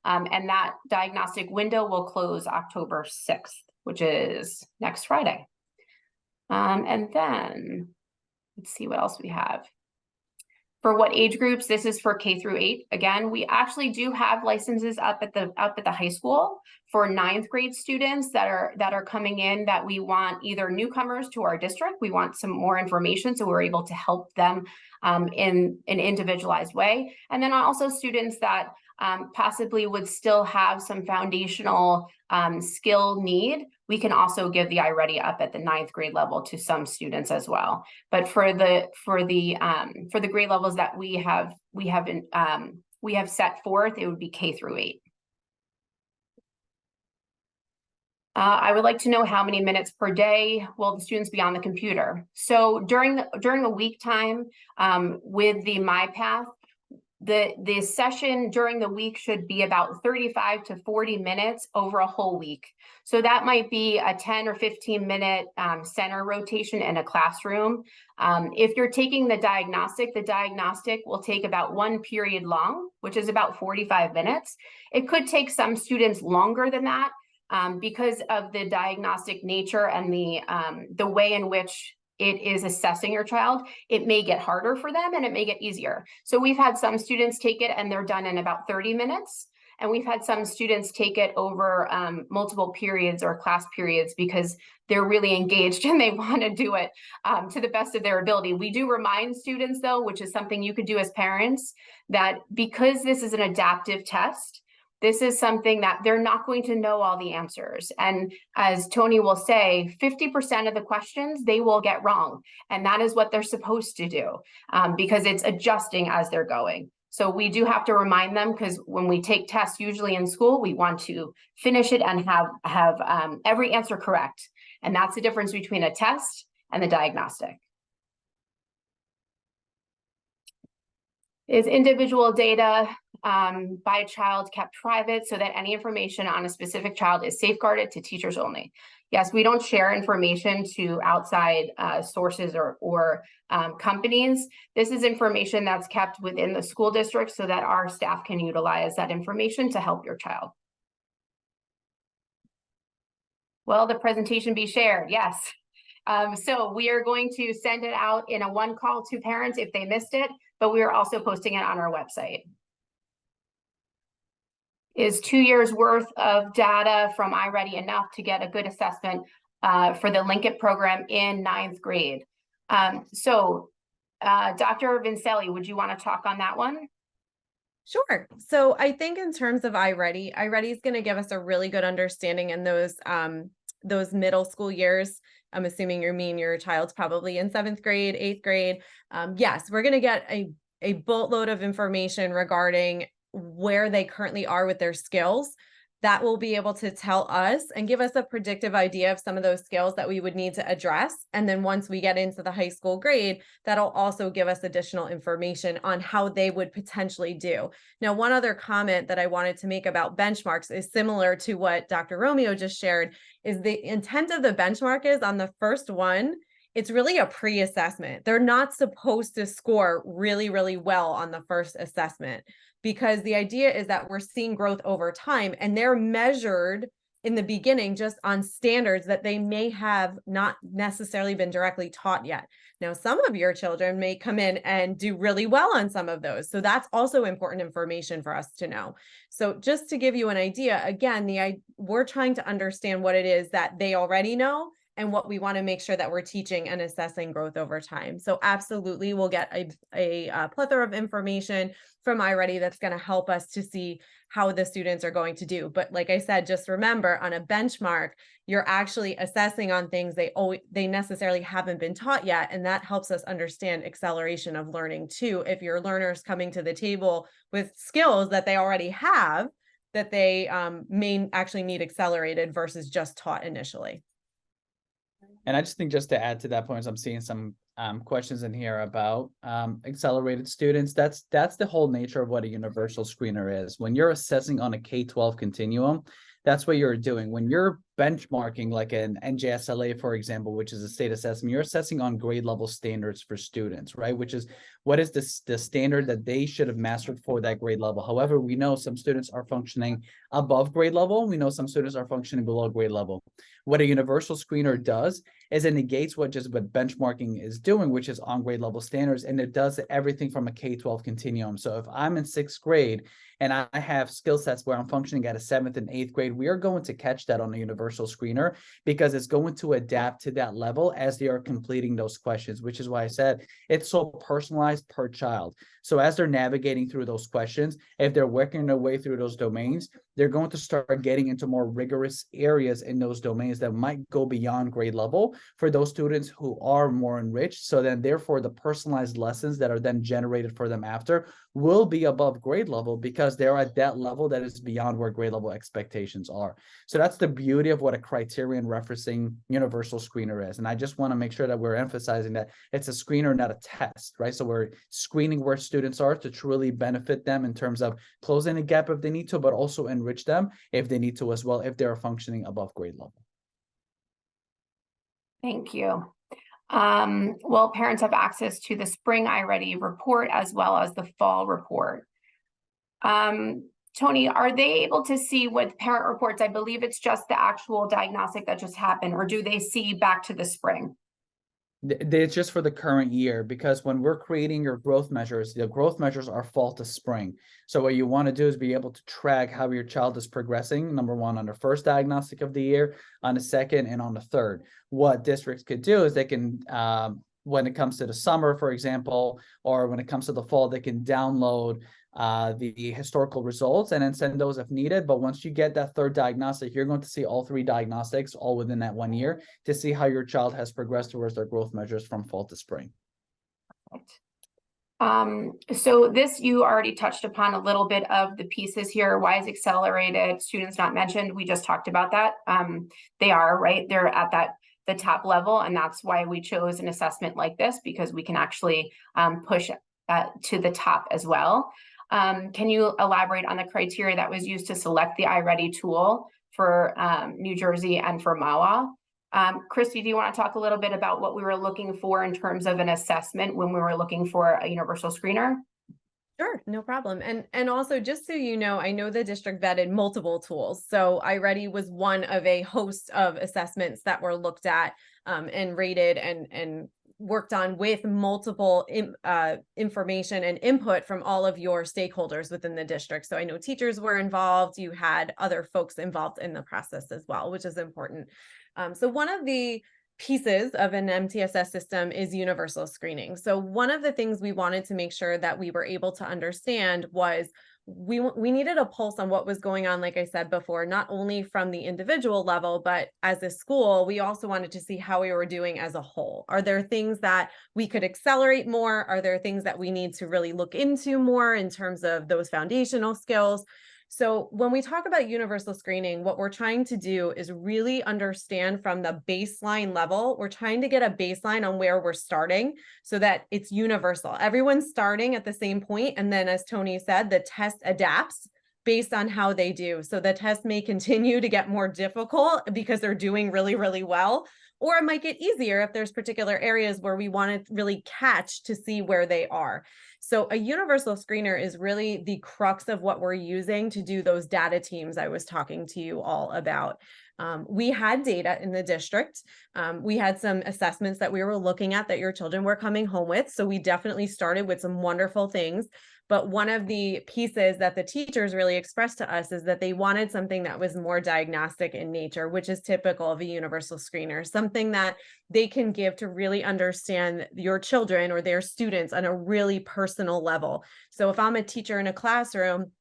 and that diagnostic window will close October 6th, which is next Friday. And then let's see what else we have. For what age groups? This is for K through 8. Again, we actually do have licenses up at the high school for 9th grade students that are coming in, that we want either newcomers to our district. We want some more information, so we're able to help them in an individualized way. And then also students that possibly would still have some foundational skill need, we can also give the iReady up at the 9th grade level to some students as well. But for the grade levels that we have set forth, it would be K through 8. I would like to know how many minutes per day will the students be on the computer. So during the week time, with the MyPath, the session during the week should be about 35 to 40 minutes over a whole week. So that might be a 10 or 15 minute center rotation in a classroom. If you're taking the diagnostic will take about 1 period long, which is about 45 minutes. It could take some students longer than that because of the diagnostic nature and the way in which it is assessing your child. It may get harder for them and it may get easier. So we've had some students take it and they're done in about 30 minutes. And we've had some students take it over multiple periods or class periods because they're really engaged and they want to do it to the best of their ability. We do remind students though, which is something you could do as parents, that because this is an adaptive test, this is something that they're not going to know all the answers. And as Tony will say, 50% of the questions they will get wrong. And that is what they're supposed to do because it's adjusting as they're going. So we do have to remind them, because when we take tests, usually in school, we want to finish it and have every answer correct. And that's the difference between a test and the diagnostic. Is individual data by child kept private so that any information on a specific child is safeguarded to teachers only? Yes, we don't share information to outside sources or companies. This is information that's kept within the school district so that our staff can utilize that information to help your child. Will the presentation be shared? Yes. So we are going to send it out in a one call to parents if they missed it, but we are also posting it on our website. Is 2 years worth of data from iReady enough to get a good assessment for the Linkit program in 9th grade? Dr. Vincelli, would you want to talk on that one? Sure. So I think in terms of iReady is going to give us a really good understanding in those middle school years. I'm assuming your child's probably in 7th grade, 8th grade. Yes, we're going to get a boatload of information regarding where they currently are with their skills. That will be able to tell us and give us a predictive idea of some of those skills that we would need to address. And then once we get into the high school grade, that'll also give us additional information on how they would potentially do. Now, one other comment that I wanted to make about benchmarks is similar to what Dr. Romeo just shared, is the intent of the benchmark is on the first one, it's really a pre-assessment. They're not supposed to score really, really well on the first assessment, because the idea is that we're seeing growth over time and they're measured in the beginning just on standards that they may have not necessarily been directly taught yet. Now, some of your children may come in and do really well on some of those. So that's also important information for us to know. So just to give you an idea, again, we're trying to understand what it is that they already know and what we want to make sure that we're teaching and assessing growth over time. So absolutely, we'll get a plethora of information from iReady that's going to help us to see how the students are going to do. But like I said, just remember, on a benchmark, you're actually assessing on things they necessarily haven't been taught yet. And that helps us understand acceleration of learning too. If your learner's coming to the table with skills that they already have, that they may actually need accelerated versus just taught initially. And I just think, just to add to that point, I'm seeing some questions in here about accelerated students. That's the whole nature of what a universal screener is. When you're assessing on a K-12 continuum, that's what you're doing. When you're benchmarking, like an NJSLA, for example, which is a state assessment, you're assessing on grade level standards for students, right? Which is, what is the standard that they should have mastered for that grade level. However, we know some students are functioning above grade level. We know some students are functioning below grade level. What a universal screener does is it negates what benchmarking is doing, which is on grade level standards, and it does everything from a K-12 continuum. So if I'm in 6th grade and I have skill sets where I'm functioning at a 7th and 8th grade, we are going to catch that on a universal universal screener, because it's going to adapt to that level as they are completing those questions, which is why I said it's so personalized per child. So as they're navigating through those questions, if they're working their way through those domains, they're going to start getting into more rigorous areas in those domains that might go beyond grade level for those students who are more enriched. So then therefore the personalized lessons that are then generated for them after will be above grade level, because they're at that level that is beyond where grade level expectations are. So that's the beauty of what a criterion referencing universal screener is. And I just want to make sure that we're emphasizing that it's a screener, not a test, right? So we're screening where students are to truly benefit them in terms of closing the gap if they need to, but also enrich them if they need to as well, if they're functioning above grade level. Thank you. Well, parents have access to the spring iReady report as well as the fall report. Tony, are they able to see with parent reports? I believe it's just the actual diagnostic that just happened, or do they see back to the spring? It's just for the current year, because when we're creating your growth measures, the growth measures are fall to spring. So what you want to do is be able to track how your child is progressing, number one, on the first diagnostic of the year, on the second, and on the third. What districts could do is they can, when it comes to the summer, for example, or when it comes to the fall, they can download the historical results and then send those if needed. But once you get that third diagnostic, you're going to see all three diagnostics all within that 1 year to see how your child has progressed towards their growth measures from fall to spring. So this, you already touched upon a little bit of the pieces here. Why is accelerated students not mentioned? We just talked about that. They are, right? They're at the top level, and that's why we chose an assessment like this, because we can actually push to the top as well. Can you elaborate on the criteria that was used to select the iReady tool for New Jersey and for Mahwah? Christy, do you want to talk a little bit about what we were looking for in terms of an assessment when we were looking for a universal screener? Sure, no problem. And also, just so you know, I know the district vetted multiple tools. So iReady was one of a host of assessments that were looked at and rated and worked on with multiple information and input from all of your stakeholders within the district. So I know teachers were involved, you had other folks involved in the process as well, which is important. So one of the pieces of an MTSS system is universal screening. So one of the things we wanted to make sure that we were able to understand was we needed a pulse on what was going on, like I said before, not only from the individual level, but as a school, we also wanted to see how we were doing as a whole. Are there things that we could accelerate more? Are there things that we need to really look into more in terms of those foundational skills? So when we talk about universal screening, what we're trying to do is really understand from the baseline level. We're trying to get a baseline on where we're starting so that it's universal. Everyone's starting at the same point. And then, as Tony said, the test adapts based on how they do. So the test may continue to get more difficult because they're doing really, really well, or it might get easier if there's particular areas where we want to really catch to see where they are. So a universal screener is really the crux of what we're using to do those data teams I was talking to you all about. We had data in the district. We had some assessments that we were looking at that your children were coming home with. So we definitely started with some wonderful things. But one of the pieces that the teachers really expressed to us is that they wanted something that was more diagnostic in nature, which is typical of a universal screener, something that they can give to really understand your children or their students on a really personal level. So if I'm a teacher in a classroom,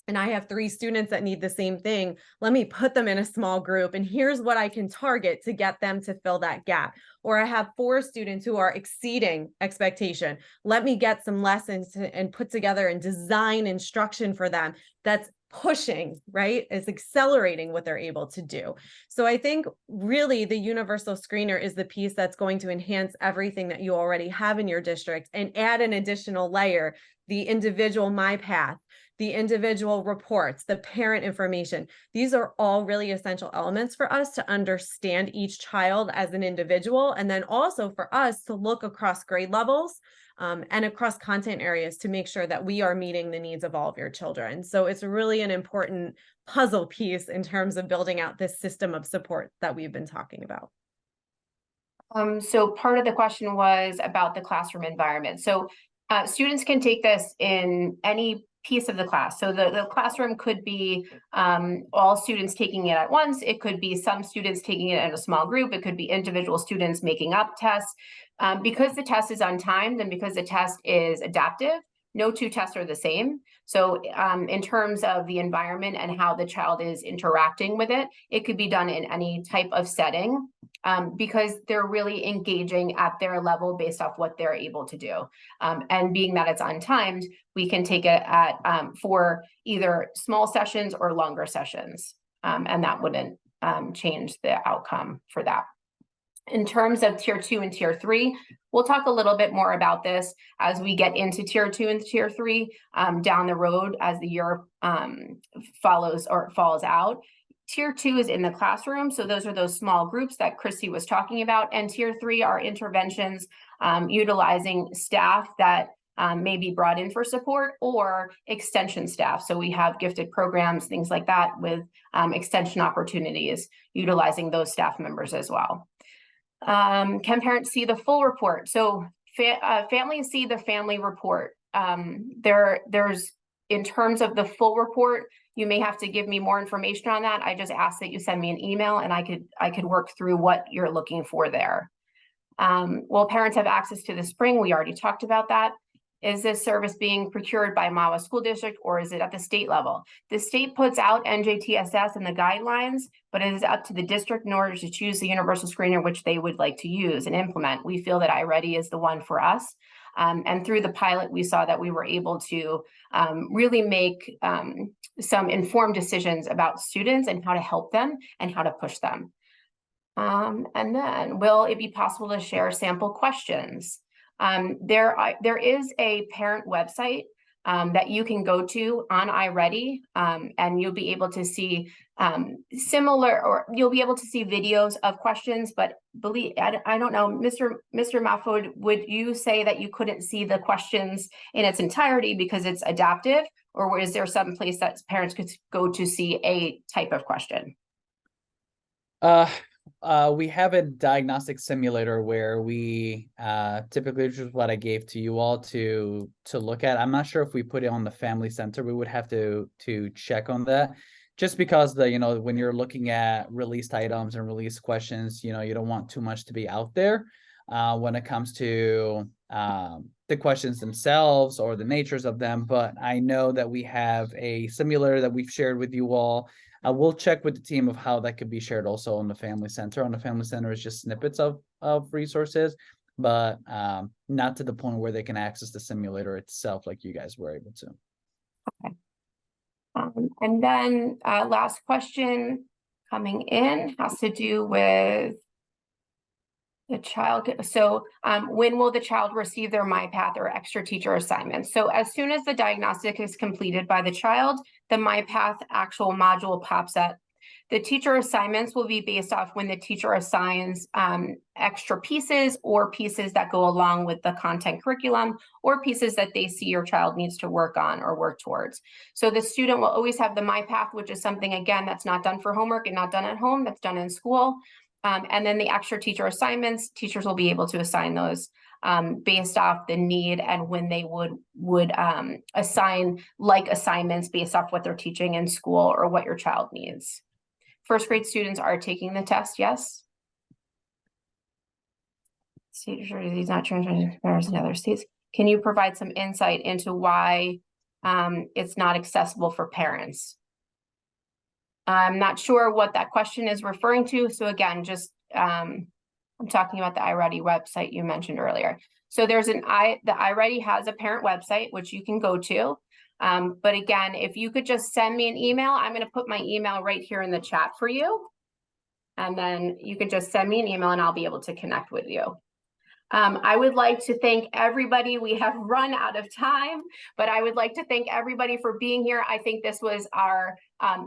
and I have 3 students that need the same thing, let me put them in a small group and here's what I can target to get them to fill that gap. Or I have 4 students who are exceeding expectation. Let me get some lessons and put together and design instruction for them that's pushing, right? It's accelerating what they're able to do. So I think really the universal screener is the piece that's going to enhance everything that you already have in your district and add an additional layer, the individual MyPath, the individual reports, the parent information. These are all really essential elements for us to understand each child as an individual, and then also for us to look across grade levels and across content areas to make sure that we are meeting the needs of all of your children. So it's really an important puzzle piece in terms of building out this system of support that we've been talking about. So part of the question was about the classroom environment. So students can take this in any piece of the class. So the classroom could be all students taking it at once. It could be some students taking it in a small group. It could be individual students making up tests. Because the test is untimed and because the test is adaptive, no two tests are the same. So in terms of the environment and how the child is interacting with it, it could be done in any type of setting because they're really engaging at their level based off what they're able to do. And being that it's untimed, we can take it at for either small sessions or longer sessions. And that wouldn't change the outcome for that. In terms of tier 2 and tier 3, we'll talk a little bit more about this as we get into tier 2 and tier 3 down the road as the year falls out. Tier 2 is in the classroom. So those are those small groups that Chrissy was talking about. And tier 3 are interventions utilizing staff that may be brought in for support or extension staff. So we have gifted programs, things like that with extension opportunities, utilizing those staff members as well. Can parents see the full report? So families see the family report. There's in terms of the full report, you may have to give me more information on that. I just ask that you send me an email and I could work through what you're looking for there. Will parents have access to the spring? We already talked about that. Is this service being procured by Mahwah School District or is it at the state level? The state puts out NJTSS and the guidelines, but it is up to the district in order to choose the universal screener which they would like to use and implement. We feel that iReady is the one for us. And through the pilot, we saw that we were able to really make some informed decisions about students and how to help them and how to push them. And then, will it be possible to share sample questions? There is a parent website that you can go to on iReady, and you'll be able to see you'll be able to see videos of questions, but I don't know, Mr. Mahwah, would you say that you couldn't see the questions in its entirety because it's adaptive, or is there some place that parents could go to see a type of question? We have a diagnostic simulator where we typically, which is what I gave to you all to look at. I'm not sure if we put it on the family center. We would have to check on that, just because when you're looking at released items and released questions, you don't want too much to be out there when it comes to the questions themselves or the natures of them. But I know that we have a simulator that we've shared with you all. We'll check with the team of how that could be shared also on the Family Center. On the Family Center is just snippets of resources, but not to the point where they can access the simulator itself like you guys were able to. Okay. And then last question coming in has to do with the child. So when will the child receive their MyPath or extra teacher assignments? So as soon as the diagnostic is completed by the child, the MyPath actual module pops up. The teacher assignments will be based off when the teacher assigns extra pieces or pieces that go along with the content curriculum or pieces that they see your child needs to work on or work towards. So the student will always have the MyPath, which is something, again, that's not done for homework and not done at home, that's done in school. And then the extra teacher assignments, teachers will be able to assign those based off the need and when they would assign like assignments based off what they're teaching in school or what your child needs. First grade students are taking the test, yes? Teacher disease not transmitted in comparison to other states. Can you provide some insight into why it's not accessible for parents? I'm not sure what that question is referring to. So again, just I'm talking about the iReady website you mentioned earlier. So there's the iReady has a parent website, which you can go to. But again, if you could just send me an email, I'm going to put my email right here in the chat for you. And then you can just send me an email and I'll be able to connect with you. I would like to thank everybody. We have run out of time, but I would like to thank everybody for being here. I think this was our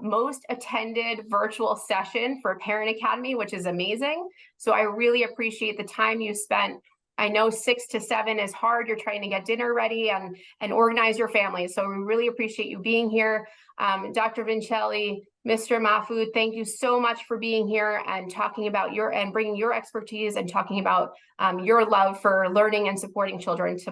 most attended virtual session for Parent Academy, which is amazing. So I really appreciate the time you spent. I know 6 to 7 is hard. You're trying to get dinner ready and organize your family. So we really appreciate you being here. Dr. Vincelli, Mr. Mahwah, thank you so much for being here and talking about bringing your expertise and talking about your love for learning and supporting children to